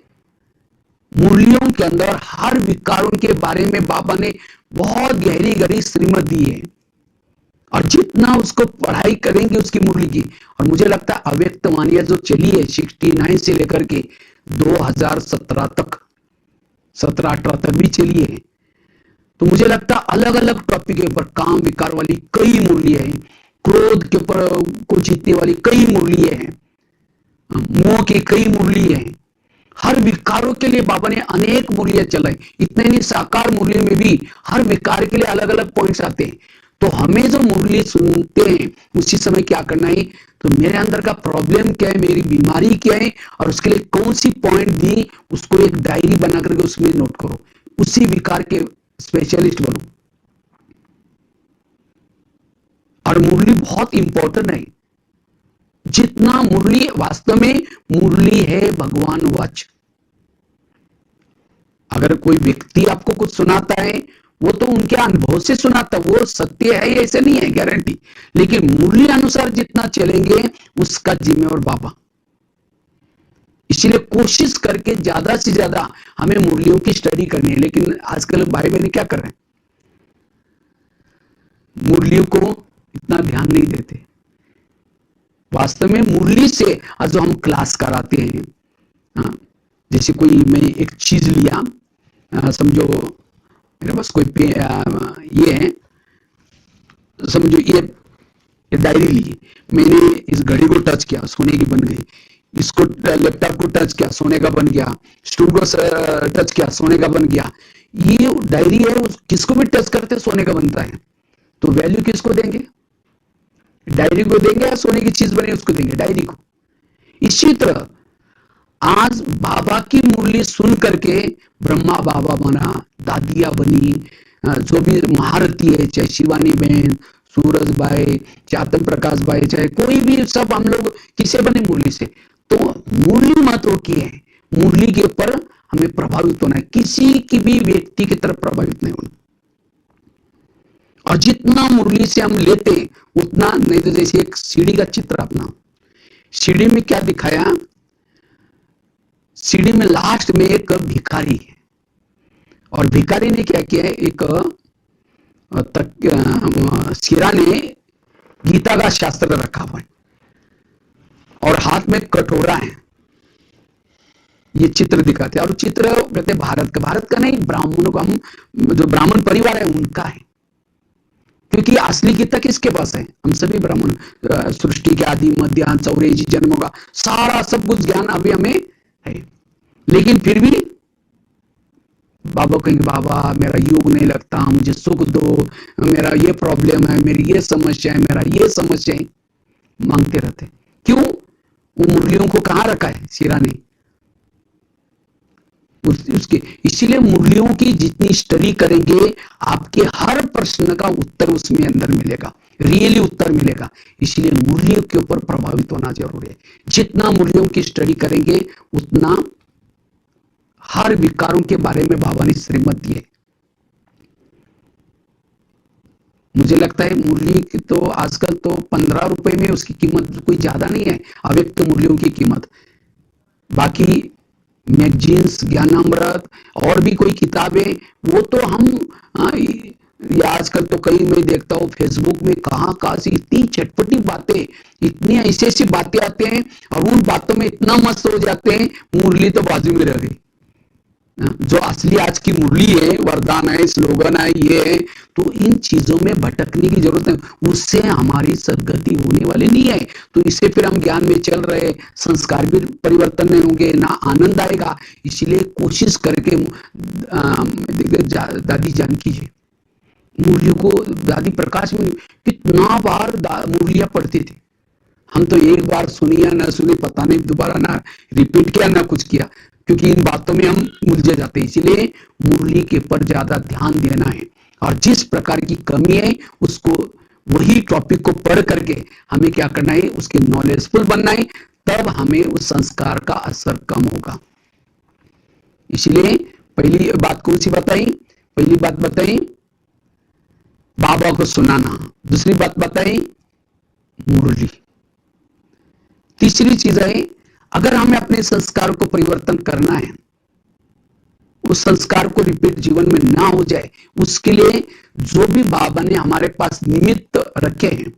मुरलियों के अंदर हर विकारों के बारे में बाबा ने बहुत गहरी गहरी श्रीमत दी है, और जितना उसको पढ़ाई करेंगे उसकी मुरली की। और मुझे लगता है अव्यक्त वाणियां जो चली है 69 से लेकर के 2017 तक, 17-18 तक भी चली है, तो मुझे लगता है अलग अलग टॉपिक के ऊपर काम विकार वाली कई मुरलियां हैं, क्रोध के ऊपर को जीतने वाली कई मुरलियां हैं, मोह की कई मुरलियां हैं। हर विकारों के लिए बाबा ने अनेक मुरलियां चलाई। इतने नहीं, साकार मुरली में भी हर विकार के लिए अलग अलग पॉइंट्स आते हैं। तो हमें जो मुरली सुनते हैं उसी समय क्या करना है, तो मेरे अंदर का प्रॉब्लम क्या है, मेरी बीमारी क्या है, और उसके लिए कौन सी पॉइंट दी, उसको एक डायरी बना करके उसमें नोट करो, उसी विकार के स्पेशलिस्ट बनो। और मुरली बहुत इंपॉर्टेंट है। जितना मुरली, वास्तव में मुरली है भगवान वाच। अगर कोई व्यक्ति आपको कुछ सुनाता है, वो तो उनके अनुभव से सुनाता, वो सत्य है ऐसे नहीं है गारंटी, लेकिन मुरली अनुसार जितना चलेंगे उसका जिम्मेवार बाबा। इसलिए कोशिश करके ज्यादा से ज्यादा हमें मुरलियों की स्टडी करनी है। लेकिन आजकल भाई बहन क्या कर रहे हैं, मुरलियों को इतना ध्यान नहीं देते। वास्तव में मुरली से जो हम क्लास कराते हैं, जैसे कोई मैं एक चीज लिया, समझो मेरे पास कोई ये है, समझो ये डायरी ली, मैंने इस घड़ी को टच किया, सोने की बन गई। इसको लैपटॉप को टच किया, सोने का बन गया। स्टूल को टच किया, सोने का बन गया। ये डायरी है, किसको भी टच करते सोने का बनता है, तो वैल्यू किसको देंगे, डायरी को देंगे, या सोने की चीज बनी उसको देंगे, डायरी को। इसी तरह आज बाबा की मुरली सुन करके ब्रह्मा बाबा बना, दादिया बनी, जो भी महारथी है, चाहे शिवानी बहन, सूरज भाई, चातम प्रकाश भाई, चाहे कोई भी, सब हम लोग किसे बने, मुरली से। तो मुरली महत्व की है, मुरली के ऊपर हमें प्रभावित होना है, किसी की भी व्यक्ति की तरफ प्रभावित नहीं होना। और जितना मुरली से हम लेते उतना नहीं, तो जैसे एक सीढ़ी का चित्र अपना, सीढ़ी में क्या दिखाया, सीढ़ी में लास्ट में एक भिखारी है, और भिखारी ने क्या किया है, एक सिरा ने गीता का शास्त्र रखा हुआ है और हाथ में कटोरा है। ये चित्र दिखाते हैं, और चित्र कहते हैं भारत का नहीं, ब्राह्मणों का, हम जो ब्राह्मण परिवार है उनका है, क्योंकि असली गीता किसके पास है, हम सभी ब्राह्मण। सृष्टि के आदि मध्य अंत चौरासी जन्मों का सारा सब कुछ ज्ञान अभी हमें है। लेकिन फिर भी बाबा कहेंगे, बाबा मेरा योग नहीं लगता, मुझे सुख दो, मेरा ये प्रॉब्लम है, मेरी ये समस्या है, मेरा ये समस्या है। मांगते रहते। क्यों? वो मुरलियों को कहां रखा है शिरा ने उसके, इसीलिए मुरलियों की जितनी स्टडी करेंगे आपके हर प्रश्न का उत्तर उसमें अंदर मिलेगा, रियली उत्तर मिलेगा। इसलिए मुरलियों के ऊपर प्रभावित होना जरूरी है। जितना मुरलियों की स्टडी करेंगे उतना हर विकारों के बारे में बाबा ने श्रीमत दिए। मुझे लगता है मुरली की तो आजकल तो 15 रुपए में उसकी कीमत कोई ज्यादा नहीं है, अव्यक्त मुरलियों की कीमत। बाकी मैगजीन्स, ज्ञानामृत और भी कोई किताबें, वो तो हम या आजकल तो कई मैं देखता हूँ फेसबुक में कहाँ से इतनी चटपटी बातें, इतनी ऐसी ऐसी बातें आते हैं और उन बातों में इतना मस्त हो जाते हैं, मुरली तो बाजू में रह गई। जो असली आज की मुरली है, वरदान है, स्लोगन है, ये है, तो इन चीजों में भटकने की जरूरत है, उससे हमारी सदगति होने वाली नहीं है। तो इससे फिर हम ज्ञान में चल रहे, संस्कार भी परिवर्तन नहीं होंगे, ना आनंद आएगा। इसलिए कोशिश करके दादी जानकी जी मुरलियों को, दादी प्रकाश में कितना बार मुरलियां पढ़ती थी। हम तो एक बार सुनी या ना सुनी पता नहीं, दोबारा ना रिपीट किया ना कुछ किया, क्योंकि इन बातों में हम उलझे जाते हैं। इसीलिए मुरली के पर ज्यादा ध्यान देना है और जिस प्रकार की कमी है उसको, वही टॉपिक को पढ़ करके हमें क्या करना है, उसके नॉलेजफुल बनना है, तब हमें उस संस्कार का असर कम होगा। इसलिए पहली बात कौन सी बताई? पहली बात बताई बाबा को सुनाना, दूसरी बात बताई मुरली, तीसरी चीज है अगर हमें अपने संस्कार को परिवर्तन करना है, उस संस्कार को रिपीट जीवन में ना हो जाए, उसके लिए जो भी बाबा ने हमारे पास निमित्त रखे हैं,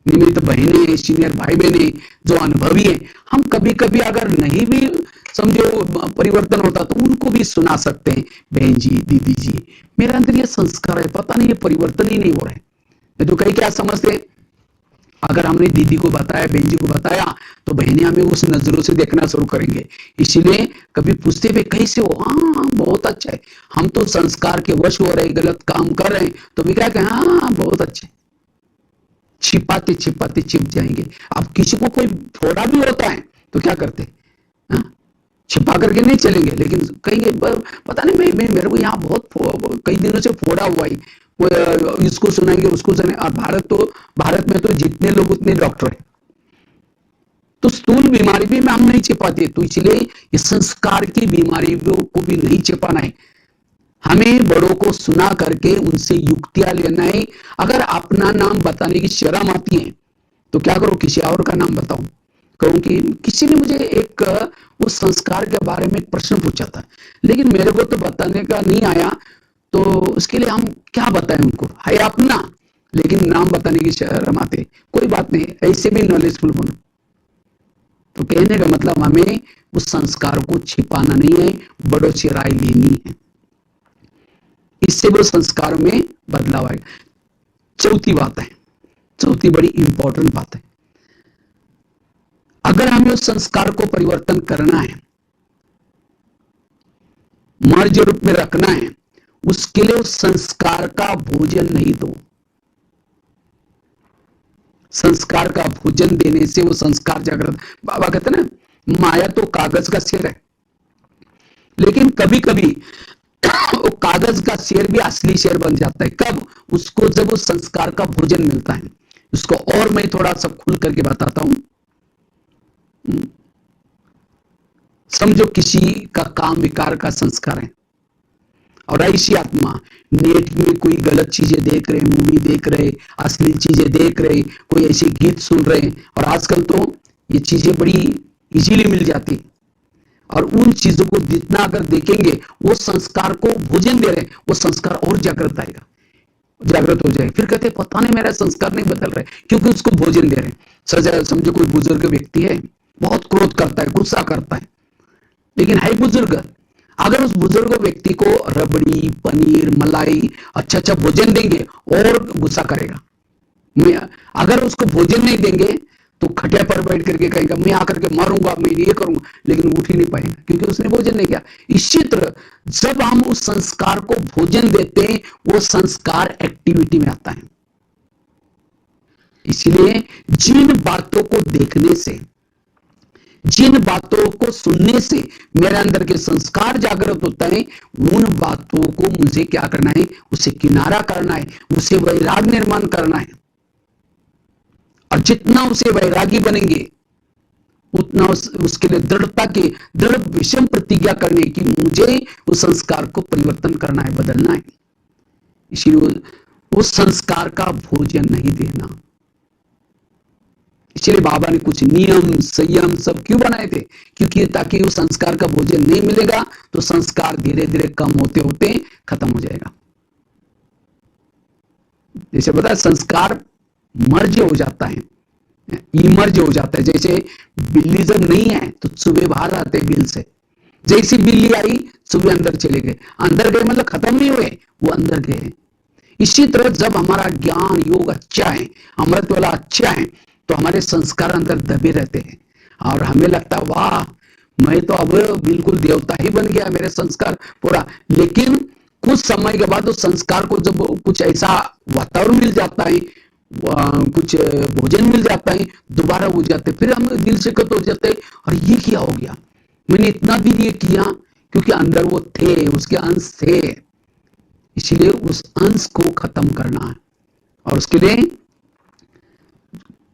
निमित्त बहनें, सीनियर भाई बहने जो अनुभवी है, हम कभी कभी अगर नहीं भी समझो परिवर्तन होता तो उनको भी सुना सकते हैं, बहन जी, दीदी जी, मेरे अंदर ये संस्कार है, पता नहीं ये परिवर्तन ही नहीं हो रहा है। तो कई क्या समझते हैं, अगर हमने दीदी को बताया, बहन जी को बताया, तो बहनें हमें उस नजरों से देखना शुरू करेंगे। इसीलिए कभी पूछते हुए कैसे हो, हाँ बहुत अच्छा है, हम तो संस्कार के वश हो रहे, गलत काम कर रहे हैं, तो भी क्या कहें, हाँ बहुत अच्छे, छिपाते छिपाते छिप जाएंगे। अब किसी को कोई फोड़ा भी होता है तो क्या करते, छिपा करके नहीं चलेंगे, लेकिन कहेंगे पता नहीं मैं मेरे को यहाँ बहुत कई दिनों से फोड़ा हुआ है, इसको सुनाएंगे उसको सुनाएंगे। और भारत में तो जितने लोग उतने डॉक्टर हैं, तो स्थूल बीमारी भी हम नहीं छिपाते। तो इसलिए इस संस्कार की बीमारी को भी नहीं छिपाना है, हमें बड़ों को सुना करके उनसे युक्तियां लेना है। अगर अपना नाम बताने की शर्म आती है तो क्या करो, किसी और का नाम बताओ। कहूं कि किसी ने मुझे एक उस संस्कार के बारे में एक प्रश्न पूछा था, लेकिन मेरे को तो बताने का नहीं आया, तो उसके लिए हम क्या बताएं उनको, है अपना, लेकिन नाम बताने की शर्म आते। कोई बात नहीं, ऐसे भी नॉलेजफुल बनो। तो कहने का मतलब हमें उस संस्कार को छिपाना नहीं है, बड़ों से राय लेनी है, इससे वो संस्कार में बदलाव आएगा। चौथी बात है, चौथी बड़ी इंपॉर्टेंट बात है, अगर हमें उस संस्कार को परिवर्तन करना है, मर्ज रूप में रखना है, उसके लिए उस संस्कार का भोजन नहीं दो। संस्कार का भोजन देने से वो संस्कार जागृत, बाबा कहते ना, माया तो कागज का शेर है, लेकिन कभी कभी वो कागज का शेर भी असली शेर बन जाता है। कब? उसको जब उस संस्कार का भोजन मिलता है। उसको और मैं थोड़ा सा खुल करके बताता हूं। समझो किसी का काम विकार का संस्कार है, और ऐसी आत्मा नेट में कोई गलत चीजें देख रहे, मूवी देख रहे, अश्लील चीजें देख रहे, कोई ऐसे गीत सुन रहे, और आजकल तो ये चीजें बड़ी इजीली मिल जाती, और उन चीजों को जितना अगर देखेंगे, वो संस्कार को भोजन दे रहे, वो संस्कार और जागृत आएगा, जागृत हो जाए। फिर कहते पता नहीं मेरा संस्कार नहीं बदल रहे, क्योंकि उसको भोजन दे रहे। सजा समझो कोई बुजुर्ग व्यक्ति है, बहुत क्रोध करता है, गुस्सा करता है, लेकिन है बुजुर्ग, अगर उस बुजुर्ग व्यक्ति को रबड़ी, पनीर, मलाई, अच्छा अच्छा भोजन देंगे और गुस्सा करेगा। अगर उसको भोजन नहीं देंगे तो खटिया पर बैठ करके कहेगा मैं आकर के मारूंगा, मैं ये करूंगा, लेकिन उठ ही नहीं पाएगा, क्योंकि उसने भोजन नहीं किया। इसी तरह जब हम उस संस्कार को भोजन देते हैं, वो संस्कार एक्टिविटी में आता है। इसलिए जिन बातों को देखने से, जिन बातों को सुनने से मेरे अंदर के संस्कार जागृत होता है, उन बातों को मुझे क्या करना है, उसे किनारा करना है, उसे वैराग निर्माण करना है। और जितना उसे वैरागी बनेंगे उतना उसके लिए दृढ़ता की दृढ़ विषम प्रतिज्ञा करने की, मुझे उस संस्कार को परिवर्तन करना है, बदलना है। इसलिए उस संस्कार का भोजन नहीं देना। इसलिए बाबा ने कुछ नियम संयम सब क्यों बनाए थे, क्योंकि ताकि उस संस्कार का भोजन नहीं मिलेगा तो संस्कार धीरे धीरे कम होते होते खत्म हो जाएगा। जैसे पता है संस्कार मर्ज हो जाता है, इमर्ज हो जाता है। जैसे बिल्ली जब नहीं है तो सुबह बाहर आते बिल से, जैसी बिल्ली आई सुबह अंदर चले गए, अंदर गए मतलब खत्म नहीं हुए, वो अंदर गए। इसी तरह जब हमारा ज्ञान योग अच्छा है, अमृत वाला अच्छा है, तो हमारे संस्कार अंदर दबे रहते हैं और हमें लगता है वाह मैं तो अब बिल्कुल देवता ही बन गया, मेरे संस्कार पूरा। लेकिन कुछ समय के बाद उस संस्कार को जब कुछ ऐसा वातावरण मिल जाता है, कुछ भोजन मिल जाता है, दोबारा हो जाते, फिर हम दिल से कत हो जाते हैं और ये क्या हो गया, मैंने इतना दिन ये किया, क्योंकि अंदर वो थे, उसके अंश थे। इसलिए उस अंश को खत्म करना है और उसके लिए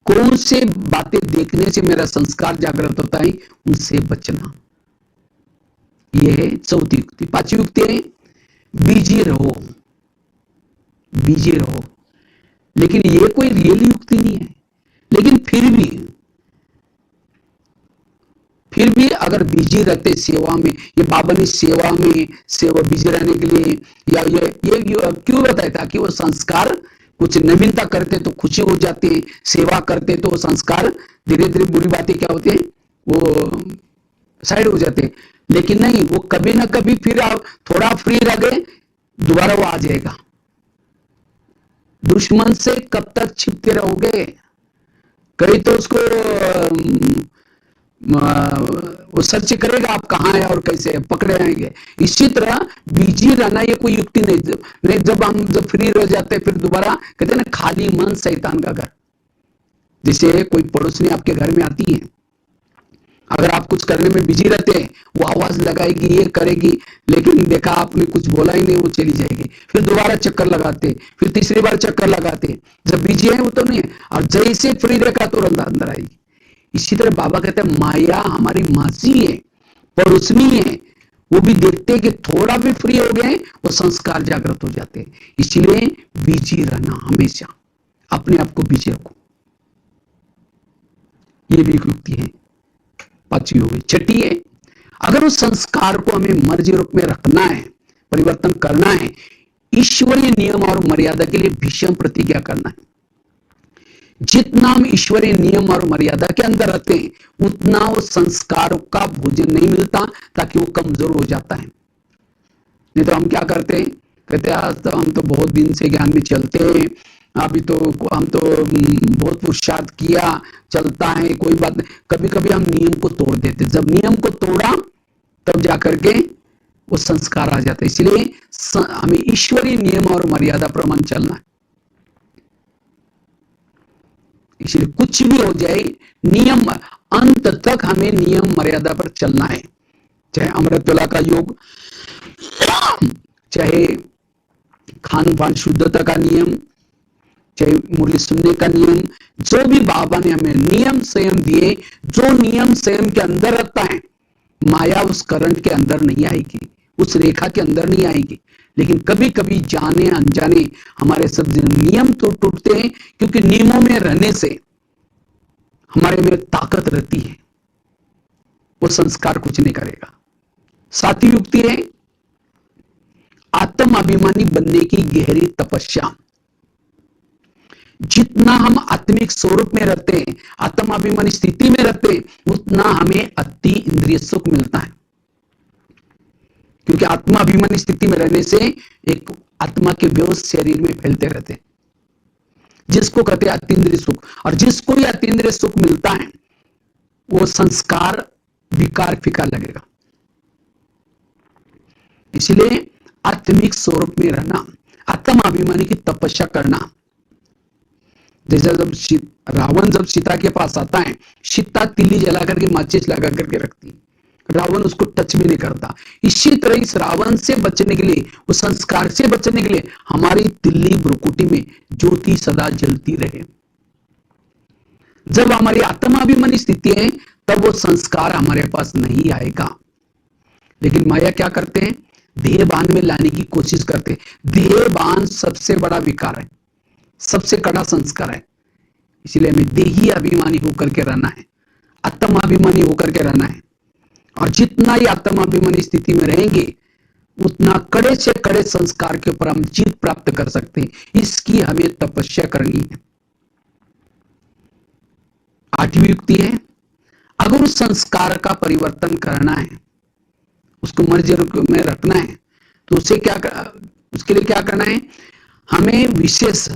कौन से बातें देखने से मेरा संस्कार जागृत होता है, उनसे बचना। यह है चौथी युक्ति। पांचवी युक्ति है बिजी रहो, बिजी रहो। लेकिन ये कोई रियल युक्ति नहीं है, लेकिन फिर भी अगर बिजी रहते सेवा में, ये बाबा ने सेवा में सेवा बिजी रहने के लिए या ये क्यों बताया था कि वो संस्कार कुछ नवीनता करते तो खुशी हो जाती है, सेवा करते तो वो संस्कार धीरे धीरे बुरी बातें क्या होती है वो साइड हो जाते। लेकिन नहीं, वो कभी ना कभी फिर आप थोड़ा फ्री रह गए, दोबारा वो आ जाएगा। दुश्मन से कब तक छिपते रहोगे, कहीं तो उसको वो सर्च करेगा आप कहाँ है और कैसे पकड़े आएंगे। इसी तरह बिजी रहना ये कोई युक्ति नहीं। जब हम फ्री रह जाते हैं फिर दोबारा कहते हैं ना खाली मन शैतान का घर। जैसे कोई पड़ोसनी आपके घर में आती है, अगर आप कुछ करने में बिजी रहते हैं, वो आवाज लगाएगी, ये करेगी, लेकिन देखा आपने कुछ बोला ही नहीं, वो चली जाएगी। फिर दोबारा चक्कर लगाते, फिर तीसरी बार चक्कर लगाते। जब बिजी है वो तो नहीं है, और जैसे फ्री रखा तुरंत अंदर आएगी। इसी तरह बाबा कहते हैं माया हमारी मासी है, पड़ोसनी है, वो भी देखते हैं कि थोड़ा भी फ्री हो गए वो संस्कार जागृत हो जाते हैं। इसलिए बिजी रहना, हमेशा अपने आप को बिजी रखो। ये भी एक युक्ति है। पांचवी हो गई। छठी है अगर उस संस्कार को हमें मर्जी रूप में रखना है, परिवर्तन करना है, ईश्वरीय नियम और मर्यादा के लिए भीषण प्रतिज्ञा करना है। जितना हम ईश्वरीय नियम और मर्यादा के अंदर रहते हैं उतना वो संस्कारों का भोजन नहीं मिलता, ताकि वो कमजोर हो जाता है। नहीं तो हम क्या करते हैं, कहते हैं आज तो हम तो बहुत दिन से ज्ञान में चलते हैं, अभी तो हम तो बहुत पुरुषार्थ किया, चलता है, कोई बात नहीं। कभी कभी हम नियम को तोड़ देते, जब नियम को तोड़ा तब जाकर के वो संस्कार आ जाता है। इसलिए हमें ईश्वरीय नियम और मर्यादा प्रमाण चलना है। इसलिए कुछ भी हो जाए, नियम अंत तक हमें नियम मर्यादा पर चलना है। चाहे अमृतवेला का योग, चाहे खान पान शुद्धता का नियम, चाहे मुरली सुनने का नियम, जो भी बाबा ने हमें नियम संयम दिए, जो नियम संयम के अंदर रहता है, माया उस करंट के अंदर नहीं आएगी, उस रेखा के अंदर नहीं आएगी। लेकिन कभी कभी जाने अनजाने हमारे सब नियम तो टूटते हैं, क्योंकि नियमों में रहने से हमारे में ताकत रहती है, वो संस्कार कुछ नहीं करेगा। सातवीं युक्ति है आत्म अभिमानी बनने की गहरी तपस्या। जितना हम आत्मिक स्वरूप में रहते हैं, आत्म अभिमानी स्थिति में रहते हैं, उतना हमें अति इंद्रिय सुख मिलता है। क्योंकि आत्मा अभिमानी स्थिति में रहने से एक आत्मा के व्यवस्थ शरीर में फैलते रहते हैं, जिसको कहते हैं अतीन्द्रिय सुख। और जिसको ये अतीन्द्रिय सुख मिलता है वो संस्कार विकार फीका लगेगा। इसलिए आत्मिक स्वरूप में रहना, आत्म अभिमानी की तपस्या करना, जैसे रावण जब सीता के पास आता है, सीता तिल्ली जला करके माचिस लगा करके रखती है, रावण उसको टच भी नहीं करता। इसी तरह इस रावण से बचने के लिए, उस संस्कार से बचने के लिए हमारी तिल्ली भ्रुकुटी में ज्योति सदा जलती रहे। जब हमारी आत्माभिमानी स्थिति है तब वो संस्कार हमारे पास नहीं आएगा। लेकिन माया क्या करते हैं, देहबान में लाने की कोशिश करते हैं। देहबान सबसे बड़ा विकार है, सबसे कड़ा संस्कार है। इसलिए हमें देही अभिमानी होकर के रहना है, आत्माभिमानी होकर के रहना है। और जितना ही आत्माभिमानी स्थिति में रहेंगे उतना कड़े से कड़े संस्कार के ऊपर हम जीत प्राप्त कर सकते हैं। इसकी हमें तपस्या करनी है। 8वीं युक्ति है, अगर उस संस्कार का परिवर्तन करना है, उसको मर्जी में रखना है, तो उसके लिए क्या करना है, हमें विशेष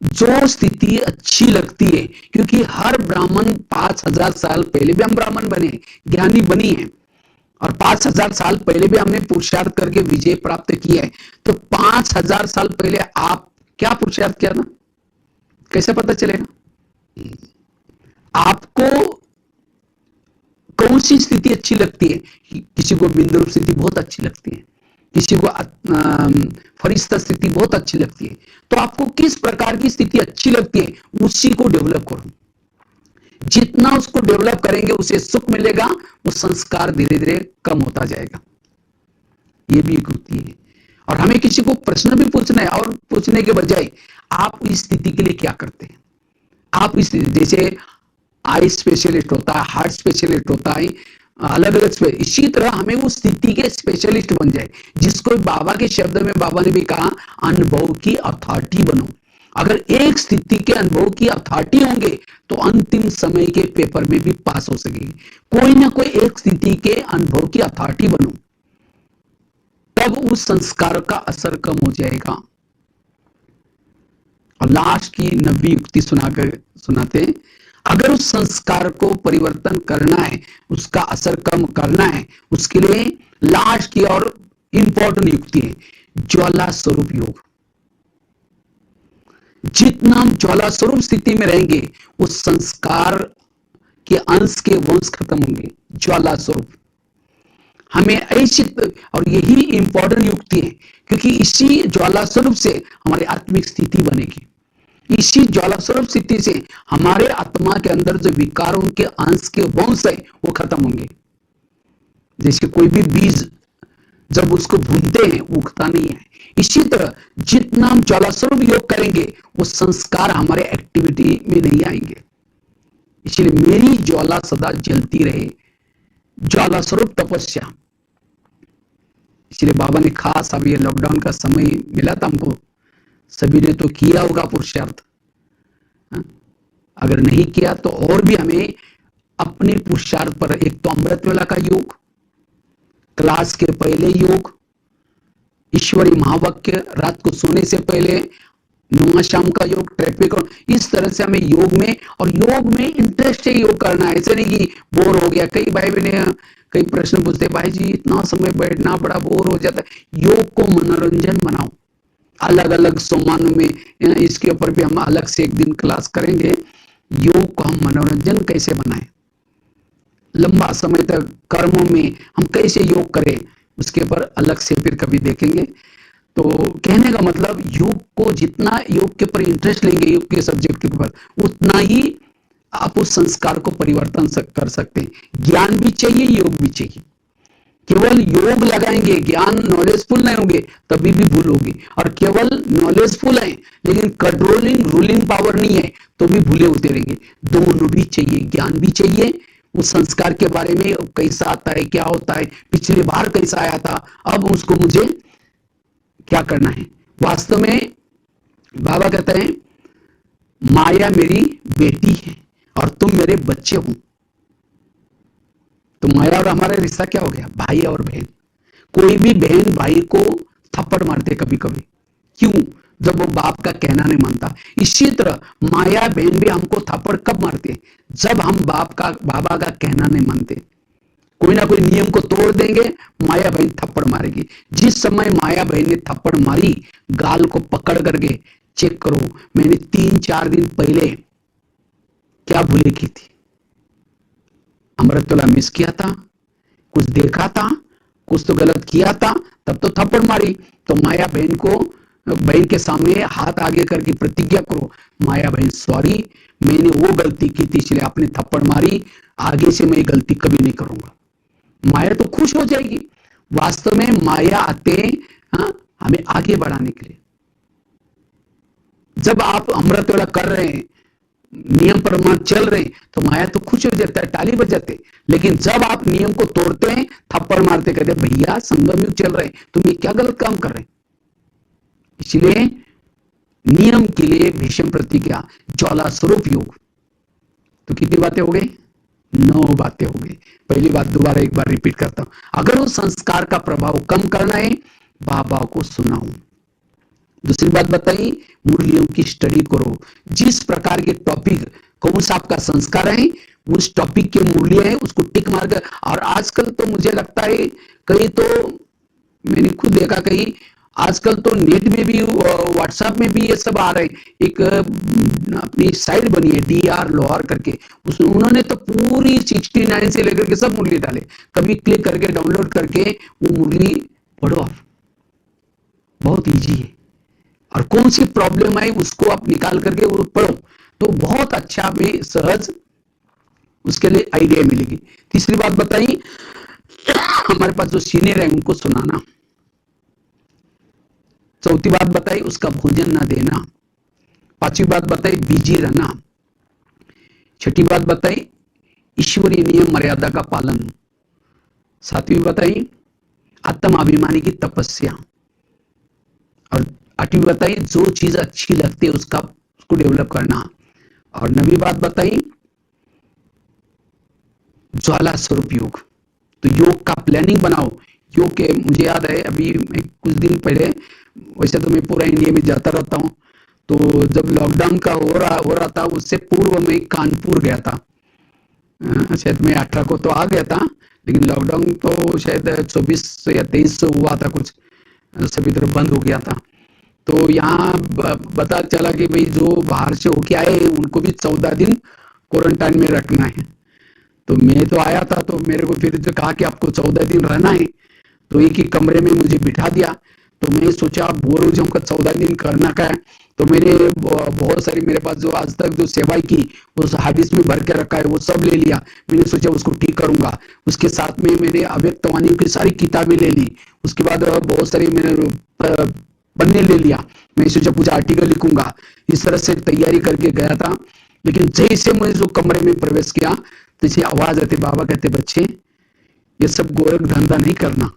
जो स्थिति अच्छी लगती है, क्योंकि हर ब्राह्मण 5000 साल पहले भी हम ब्राह्मण बने, ज्ञानी बनी है, और 5000 साल पहले भी हमने पुरुषार्थ करके विजय प्राप्त किया है। तो 5000 साल पहले आप क्या पुरुषार्थ किया था, कैसे पता चलेगा? आपको कौन सी स्थिति अच्छी लगती है? किसी को बिंदु स्थिति बहुत अच्छी लगती है, किसी को फरिश्ता स्थिति बहुत अच्छी लगती है। तो आपको किस प्रकार की स्थिति अच्छी लगती है, उसी को डेवलप करो। जितना उसको डेवलप करेंगे उसे सुख मिलेगा, वो संस्कार धीरे धीरे कम होता जाएगा। ये भी एक युक्ति है। और हमें किसी को प्रश्न भी पूछना है, और पूछने के बजाय आप इस स्थिति के लिए क्या करते हैं। आप इस जैसे आई स्पेशलिस्ट होता है, हार्ट स्पेशलिस्ट होता है, अलग अलग। इसी तरह हमें उस स्थिति के स्पेशलिस्ट बन जाए, जिसको बाबा के शब्द में बाबा ने भी कहा, अनुभव की अथॉरिटी बनो। अगर एक स्थिति के अनुभव की अथॉरिटी होंगे तो अंतिम समय के पेपर में भी पास हो सकेंगे। कोई ना कोई एक स्थिति के अनुभव की अथॉरिटी बनो, तब उस संस्कार का असर कम हो जाएगा। और लास्ट की 9वीं युक्ति सुनाते, अगर उस संस्कार को परिवर्तन करना है, उसका असर कम करना है, उसके लिए लास्ट की और इंपॉर्टेंट युक्ति है ज्वाला स्वरूप योग। जितना हम ज्वाला स्वरूप स्थिति में रहेंगे, उस संस्कार के अंश के वंश खत्म होंगे। ज्वाला स्वरूप हमें ऐसी, और यही इंपॉर्टेंट युक्ति है, क्योंकि इसी ज्वाला स्वरूप से हमारी आत्मिक स्थिति बनेगी। इसी ज्वाला स्वरूप स्थिति से हमारे आत्मा के अंदर जो विकारों के अंश के वंश है वो खत्म होंगे। जैसे कोई भी बीज जब उसको भूनते हैं उगता नहीं है, इसी तरह जितना हम ज्वाला स्वरूप योग करेंगे वो संस्कार हमारे एक्टिविटी में नहीं आएंगे। इसलिए मेरी ज्वाला सदा जलती रहे, ज्वाला स्वरूप तपस्या। इसलिए बाबा ने खास, अब ये लॉकडाउन का समय मिला था हमको, सभी ने तो किया होगा पुरुषार्थ, अगर नहीं किया तो और भी हमें अपने पुरुषार्थ पर, एक तो अमृत वेला का योग, क्लास के पहले योग, ईश्वरी महावाक्य, रात को सोने से पहले नुआ शाम का योग, ट्रैफिक, इस तरह से हमें योग में, और योग में इंटरेस्ट से योग करना है। ऐसे नहीं कि बोर हो गया। कई भाई बहने कई प्रश्न पूछते, भाई जी इतना समय बैठना बड़ा बोर हो जाता है। योग को मनोरंजन बनाओ, अलग अलग सोमानों में, इसके ऊपर भी हम अलग से एक दिन क्लास करेंगे। योग को हम मनोरंजन कैसे बनाएं, लंबा समय तक कर्मों में हम कैसे योग करें, उसके ऊपर अलग से फिर कभी देखेंगे। तो कहने का मतलब, योग को जितना योग के ऊपर इंटरेस्ट लेंगे, योग के सब्जेक्ट के ऊपर, उतना ही आप उस संस्कार को परिवर्तन कर सकते हैं। ज्ञान भी चाहिए, योग भी चाहिए। केवल योग लगाएंगे, ज्ञान नॉलेजफुल नहीं होंगे, तभी भी भूल होगी। और केवल नॉलेजफुल है लेकिन कंट्रोलिंग रूलिंग पावर नहीं है, तो भी भूले होते रहेंगे। दोनों भी चाहिए, ज्ञान भी चाहिए, उस संस्कार के बारे में कैसा आता है, क्या होता है, पिछली बार कैसा आया था, अब उसको मुझे क्या करना है। वास्तव में बाबा कहते हैं, माया मेरी बेटी है और तुम मेरे बच्चे हो। तो माया और हमारा रिश्ता क्या हो गया, भाई और बहन। कोई भी बहन भाई को थप्पड़ मारते कभी कभी, क्यों? जब वो बाप का कहना नहीं मानता। इसी तरह माया बहन भी हमको थप्पड़ कब मारते हैं, जब हम बाबा का कहना नहीं मानते। कोई ना कोई नियम को तोड़ देंगे, माया बहन थप्पड़ मारेगी। जिस समय माया बहन ने थप्पड़ मारी, गाल को पकड़ करके चेक करो मैंने 3-4 दिन पहले क्या भूले की थी। अमृतोला मिस किया था, कुछ देखा था, कुछ तो गलत किया था, तब तो थप्पड़ मारी। तो माया बहन के सामने हाथ आगे करके प्रतिज्ञा करो, माया बहन सॉरी, मैंने वो गलती की थी इसलिए आपने थप्पड़ मारी, आगे से मैं गलती कभी नहीं करूंगा। माया तो खुश हो जाएगी। वास्तव में माया आते हाँ, हमें आगे बढ़ाने के लिए। जब आप अमृतवेला कर रहे हैं, नियम प्रमाण चल रहे हैं, तो माया तो खुश हो जाता है, ताली बजाते। लेकिन जब आप नियम को तोड़ते हैं, थप्पड़ मारते, कहते भैया संगम युग चल रहे हैं, तुम ये क्या गलत काम कर रहे हैं। इसलिए नियम के लिए भीष्म प्रतिज्ञा, ज्वाला स्वरूप योग। तो कितनी बातें हो गई? 9 बातें हो गई। पहली बात दोबारा एक बार रिपीट करता हूं, अगर उस संस्कार का प्रभाव कम करना है, बाबा को सुनाओ। दूसरी बात बताइए, मुरलियों की स्टडी करो। जिस प्रकार के टॉपिक कौन सा आपका संस्कार है, उस टॉपिक के मूल्य है, उसको टिक मार कर। और आजकल तो मुझे लगता है कहीं तो मैंने खुद देखा, कहीं आजकल तो नेट में भी व्हाट्सएप में भी ये सब आ रहे हैं। एक अपनी साइट बनी है DR लोहार करके, उसमें उन्होंने तो पूरी 69 से लेकर के सब मुरली डाले। कभी क्लिक करके डाउनलोड करके वो मुरली पढ़ो आप, बहुत इजी है। और कौन सी प्रॉब्लम है उसको आप निकाल करके वो पढ़ो, तो बहुत अच्छा में सहज उसके लिए आइडिया मिलेगी। तीसरी बात बताइए, हमारे पास जो सीनियर है उनको सुनाना। चौथी बात बताई, उसका भोजन ना देना। पांचवी बात बताई, बिजी रहना। छठी बात बताई, ईश्वरीय नियम मर्यादा का पालन। सातवीं बताई, आत्माभिमानी की तपस्या। और आठवीं बताई, जो चीज अच्छी लगती है उसको डेवलप करना। और नवीं बात बताई, ज्वाला स्वरूप योग। तो योग का प्लानिंग बनाओ। योग के मुझे याद है अभी कुछ दिन पहले, वैसे तो मैं पूरा इंडिया में जाता रहता हूँ, तो जब लॉकडाउन का हो रहा था, उससे पूर्व में कानपुर गया था। शायद मैं 18 को तो आ गया था, लेकिन लॉकडाउन तो शायद 24 या 23 से हुआ था, कुछ सभी तरफ बंद हो गया था। तो यहाँ पता चला कि भाई जो बाहर से होके आए उनको भी 14 दिन क्वारंटाइन में रखना है। तो मैं तो आया था, तो मेरे को फिर तो कहा कि आपको 14 दिन रहना है। तो एक ही कमरे में मुझे बिठा दिया। तो मैं सोचा बोर हो जाऊंगा, 14 दिन करना क्या है। तो मैंने बहुत सारी, मेरे पास जो आज तक जो सेवाई की उस हार्ड डिस्क में भर के रखा है, वो सब ले लिया। मैंने सोचा उसको ठीक करूंगा। उसके साथ में मैंने अव्यक्त वाणियों की सारी किताबें ले ली। उसके बाद बहुत सारी मैंने पन्ने ले लिया। मैं सोचा कुछ आर्टिकल लिखूंगा। इस तरह से तैयारी करके गया था। लेकिन जैसे मैं जो कमरे में प्रवेश किया, जैसे आवाज आती, बाबा कहते बच्चे ये सब गोरख धंधा नहीं करना।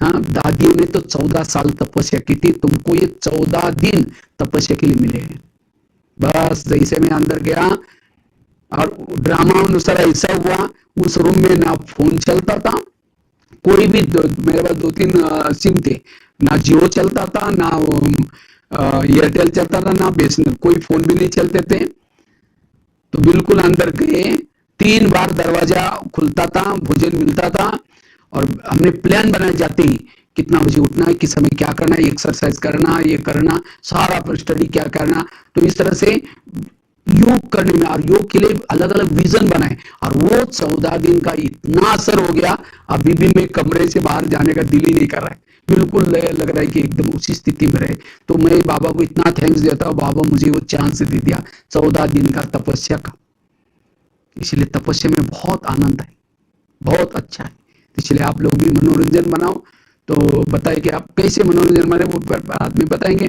हाँ, दादियों ने तो 14 साल तपस्या की थी, तुमको ये 14 दिन तपस्या के लिए मिले हैं। बस जैसे मैं अंदर गया और ड्रामा अनुसार ऐसा हुआ, उस रूम में ना फोन चलता था, कोई भी मेरे पास 2-3 सिम थे, ना जियो चलता था, ना एयरटेल चलता था, ना BSNL, कोई फोन भी नहीं चलते थे। तो बिल्कुल अंदर गए, 3 बार दरवाजा खुलता था, भोजन मिलता था। और हमने प्लान बनाए जाते ही, कितना बजे उठना है, किस समय क्या करना है, एक्सरसाइज करना, ये करना, सारा स्टडी क्या करना। तो इस तरह से योग करने में, और योग के लिए अलग अलग विजन बनाए। और वो 14 दिन का इतना असर हो गया, अभी भी मैं कमरे से बाहर जाने का दिल ही नहीं कर रहा है। बिल्कुल लग रहा है कि एकदम उसी स्थिति में रहे। तो मैं बाबा को इतना थैंक्स देता हूँ, बाबा मुझे वो चांस दे दिया 14 दिन का तपस्या का। इसलिए तपस्या में बहुत आनंद है, बहुत अच्छा है। इसलिए आप लोग भी मनोरंजन बनाओ। तो बताइए कि आप कैसे मनोरंजन बनाए, वो बाद में बताएंगे।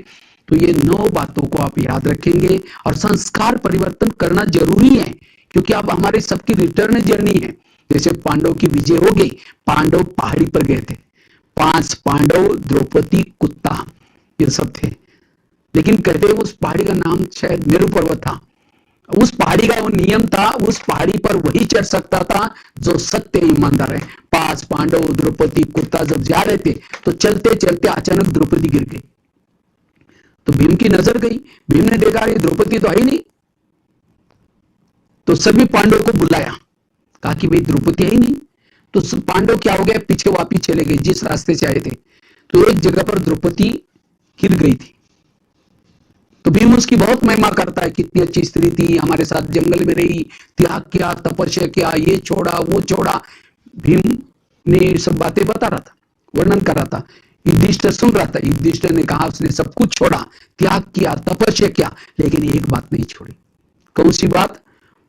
तो ये 9 बातों को आप याद रखेंगे। और संस्कार परिवर्तन करना जरूरी है, क्योंकि आप हमारे सबकी रिटर्न जर्नी है। जैसे पांडव की विजय हो गई, पांडव पहाड़ी पर गए थे, 5 पांडव, द्रौपदी, कुत्ता, ये सब थे। लेकिन कहते उस पहाड़ी का नाम शायद मेरु पर्वत था। उस पहाड़ी का वो नियम था, उस पहाड़ी पर वही चढ़ सकता था जो सत्य ईमानदार है। 5 पांडव, द्रौपदी, कुत्ता जब जा रहे थे, तो चलते चलते अचानक द्रौपदी गिर गई। तो भीम की नजर गई, भीम ने देखा ये द्रौपदी तो है नहीं। तो सभी पांडव को बुलाया, कहा कि भाई द्रौपदी है ही नहीं। तो पांडव क्या हो गया, पीछे वापिस चले गए जिस रास्ते से आए थे। तो एक जगह पर द्रौपदी गिर गई थी। तो उसकी बहुत महिमा करता है, कितनी अच्छी स्त्री थी, हमारे साथ जंगल में रही, त्याग किया, तपस्या किया, ये छोड़ा वो छोड़ा। भीम ने सब बातें बता रहा था, वर्णन कर रहा था। युधिष्ठिर सुन रहा था। युधिष्ठिर ने कहा उसने सब कुछ छोड़ा, त्याग किया, तपस्या किया, लेकिन एक बात नहीं छोड़ी। कौन सी बात?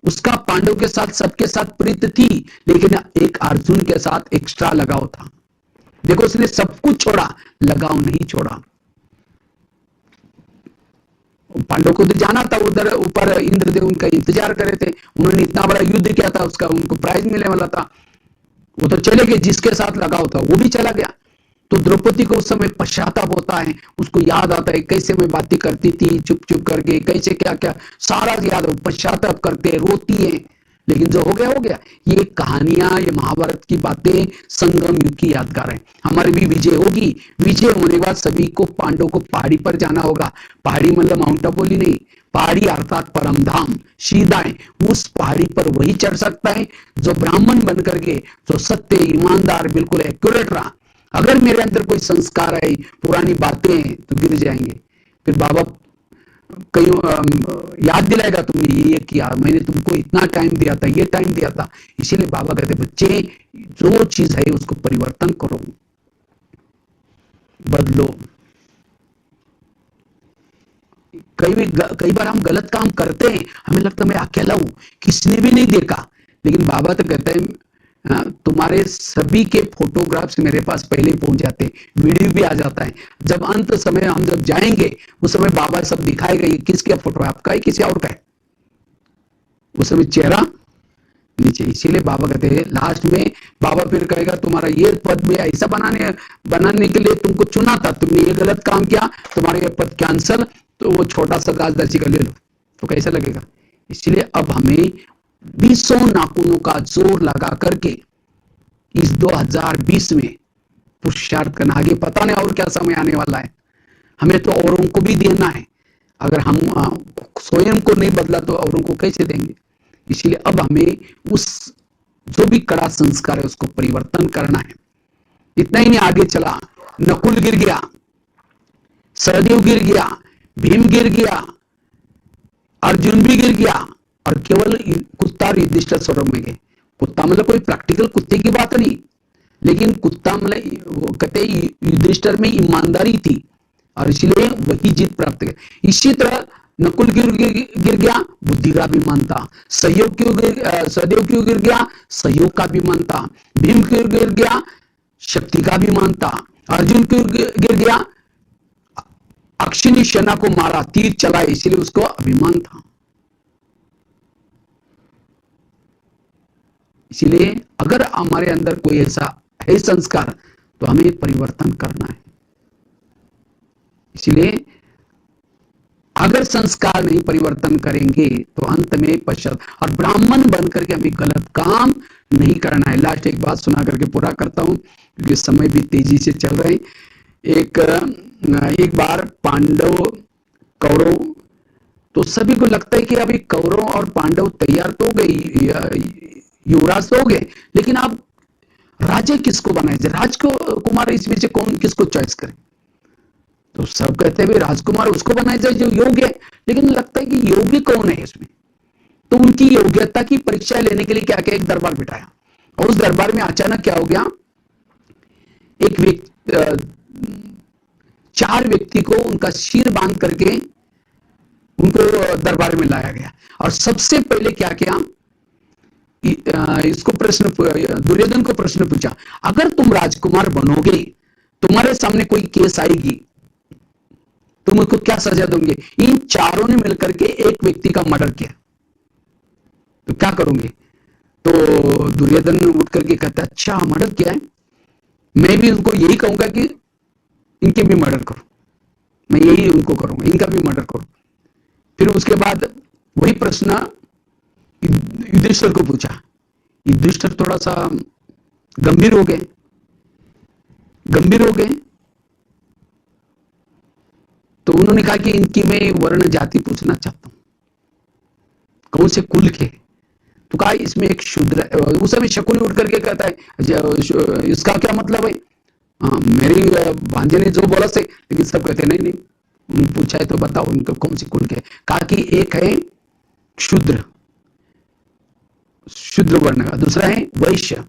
उसका पांडव के साथ सबके साथ प्रीत थी, लेकिन एक अर्जुन के साथ एक्स्ट्रा लगाव था। देखो, उसने सब कुछ छोड़ा, लगाव नहीं छोड़ा। पांडव को तो जाना था, उधर ऊपर इंद्रदेव उनका इंतजार कर रहे थे, उन्होंने इतना बड़ा युद्ध किया था, उसका उनको प्राइज मिलने वाला था। वो तो चले गए, जिसके साथ लगाव था वो भी चला गया। तो द्रौपदी को उस समय पश्चाताप होता है, उसको याद आता है कैसे मैं बातें करती थी चुप चुप करके, कैसे क्या क्या सारा याद, पश्चाताप करते रोती है। लेकिन जो हो गया। ये कहानियां, ये महाभारत की बातें संगम युग की यादगार है। हमारी भी विजय होगी। विजय होने के बाद सभी को, पांडव को पहाड़ी पर जाना होगा। पहाड़ी मतलब माउंट आबू नहीं, पहाड़ी अर्थात परमधाम, सीधा है। उस पहाड़ी पर वही चढ़ सकता है जो ब्राह्मण बन करके, जो सत्य, ईमानदार, बिल्कुल एक्यूरेट रहा। अगर मेरे अंदर कोई संस्कार है, पुरानी बातें हैं, तो गिर जाएंगे। फिर बाबा कहीं याद दिलाएगा, तुमने ये किया, मैंने तुमको इतना टाइम दिया था, ये टाइम दिया था। इसीलिए बाबा कहते बच्चे, जो चीज है उसको परिवर्तन करो, बदलो। कई बार हम गलत काम करते हैं, हमें लगता है मैं अकेला हूं, किसने भी नहीं देखा। लेकिन बाबा तो कहते हैं तुम्हारे सभी के फोटोग्राफ्स मेरे पास पहले पहुंच जाते हैं, वीडियो भी आ जाता है। जब अंत समय हम जब जाएंगे, उस समय बाबा सब दिखाएगा ये किसका फोटो है, आपका है किसी और का है। उस समय चेहरा नीचे। इसीलिए बाबा कहते हैं लास्ट में, बाबा फिर कहेगा तुम्हारा ये पद में ऐसा बनाने के लिए तुमको चुना था, तुमने ये गलत काम किया, तुम्हारा ये पद कैंसल, तो वो छोटा सा राजदर्शी का ले लो, तो कैसा लगेगा। इसलिए अब हमें 20 नाखूनों का जोर लगा करके इस 2020 में पुरुषार्थ करना। आगे पता नहीं और क्या समय आने वाला है, हमें तो औरों को भी देना है। अगर हम स्वयं को नहीं बदला तो औरों को कैसे देंगे। इसलिए अब हमें उस जो भी कड़ा संस्कार है उसको परिवर्तन करना है। इतना ही नहीं, आगे चला, नकुल गिर गया, सहदेव गिर गया, भीम गिर गया, अर्जुन भी गिर गया, और केवल कुत्ता और युधिष्ठिर स्वर्ग में गए। कुत्ता मतलब कोई प्रैक्टिकल कुत्ते की बात नहीं, लेकिन कुत्ता मतलब कहते युधिष्ठिर में ईमानदारी थी, और इसलिए वही जीत प्राप्त की। इसी तरह नकुल गिर गया, बुद्धि का अभिमान था। सहदेव क्यों गिर गया, सहयोग का अभिमान था। भीम क्यों गिर गया, शक्ति का अभिमान था। अर्जुन क्यों गिर गया, अक्षिणी सेना को मारा, तीर चलाए, इसलिए उसको अभिमान था। इसलिए अगर हमारे अंदर कोई ऐसा है संस्कार, तो हमें परिवर्तन करना है। इसलिए अगर संस्कार नहीं परिवर्तन करेंगे तो अंत में पश्चात, और ब्राह्मण बनकर के हमें गलत काम नहीं करना है। लास्ट एक बात सुना करके पूरा करता हूं, क्योंकि समय भी तेजी से चल रहे हैं। एक बार पांडव कौरव, तो सभी को लगता है कि अभी कौरव और पांडव तैयार तो हो गए, युवराज तो हो गए, लेकिन अब राजा किसको बनाए, राजकुमार इसमें से कौन किसको चॉइस करे। तो सब कहते हैं राजकुमार उसको बनाया जाए जो योग्य है, लेकिन लगता है कि योग्य कौन है इसमें। तो उनकी योग्यता की परीक्षा लेने के लिए क्या क्या एक दरबार बिठाया, और उस दरबार में अचानक क्या हो गया, एक व्यक्ति, 4 व्यक्ति को उनका सिर बांध करके उनको दरबार में लाया गया। और सबसे पहले क्या किया, इसको दुर्योधन को प्रश्न पूछा, अगर तुम राजकुमार बनोगे, तुम्हारे सामने कोई केस आएगी, तुम उसको क्या सजा दोगे। इन चारों ने मिलकर के एक व्यक्ति का मर्डर किया, तो क्या करोगे। तो दुर्योधन उठ करके कहता, अच्छा मर्डर किया है, मैं भी उनको यही कहूंगा कि इनके भी मर्डर करो, मैं यही उनको करूंगा, इनका भी मर्डर करो। फिर उसके बाद वही प्रश्न युधिष्ठिर को पूछा। युधिष्ठिर थोड़ा सा गंभीर हो गए, तो उन्होंने कहा कि इनकी मैं वर्ण जाति पूछना चाहता हूं, कौन से कुल के। तो कहा इसमें एक शूद्र। उस समय शकुनी उठ करके कहता है इसका क्या मतलब है, मेरी भांजे ने जो बोला से, लेकिन सब कहते नहीं, पूछा है तो बताओ उनको कौन सी कुल के। कहा कि एक है शूद्र, शूद्र वर्ण का, दूसरा है वैश्य,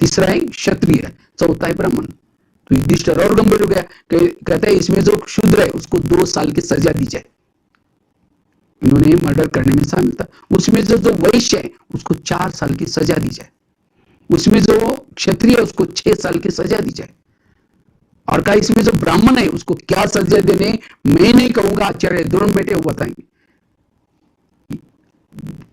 तीसरा है क्षत्रिय, चौथा है ब्राह्मण। तो युधिष्ठिर और गंभीर हो गया, कहते हैं इसमें जो शूद्र है उसको 2 साल की सजा दी जाए, इन्होंने मर्डर करने में शामिल था। उसमें जो वैश्य है उसको 4 साल की सजा दी जाए, उसमें जो क्षत्रिय है उसको 6 साल की सजा दी जाए, और कहा इसमें जो ब्राह्मण है उसको क्या सजा देने मैं नहीं कहूंगा, आचार्य दोनों बेटे वो बताएंगे।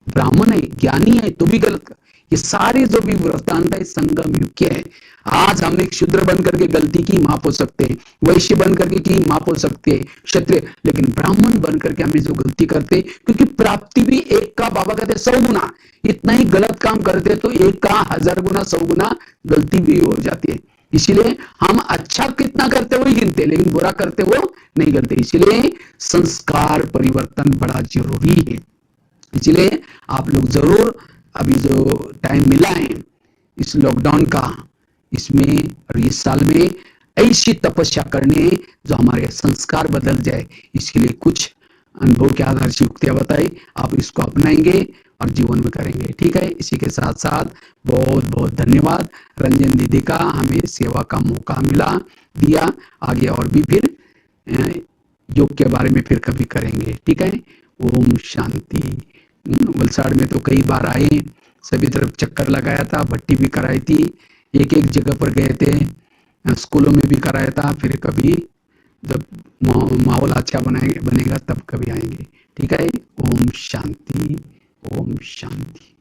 ब्राह्मण है, ज्ञानी है तो भी गलत। ये सारे जो भी वृत्तांत है संगम युग के है। आज हम एक शूद्र बन करके गलती की माफ हो सकते हैं, वैश्य बन करके की माफ हो सकते हैं, क्षत्रिय, लेकिन ब्राह्मण बन करके हमें जो गलती करते, क्योंकि प्राप्ति भी एक का बाबा कहते 100 गुना, इतना ही गलत काम करते तो एक का 1000 गुना 100 गुना गलती भी हो जाती है। इसीलिए हम अच्छा कितना करते वो गिनते, लेकिन बुरा करते वो नहीं करते। इसीलिए संस्कार परिवर्तन बड़ा जरूरी है। इसलिए आप लोग जरूर अभी जो टाइम मिला है इस लॉकडाउन का, इसमें और इस साल में ऐसी तपस्या करने जो हमारे संस्कार बदल जाए, इसके लिए कुछ अनुभव के आधार से युक्तियां बताई, आप इसको अपनाएंगे और जीवन में करेंगे। ठीक है, इसी के साथ साथ बहुत बहुत धन्यवाद रंजन दीदी का, हमें सेवा का मौका मिला दिया। आगे और भी फिर योग के बारे में फिर कभी करेंगे। ठीक है, ओम शांति। वलसाड़ में तो कई बार आए, सभी तरफ चक्कर लगाया था, भट्टी भी कराई थी, एक एक जगह पर गए थे, स्कूलों में भी कराया था। फिर कभी जब माहौल अच्छा बनेगा तब कभी आएंगे। ठीक है, ओम शांति, ओम शांति।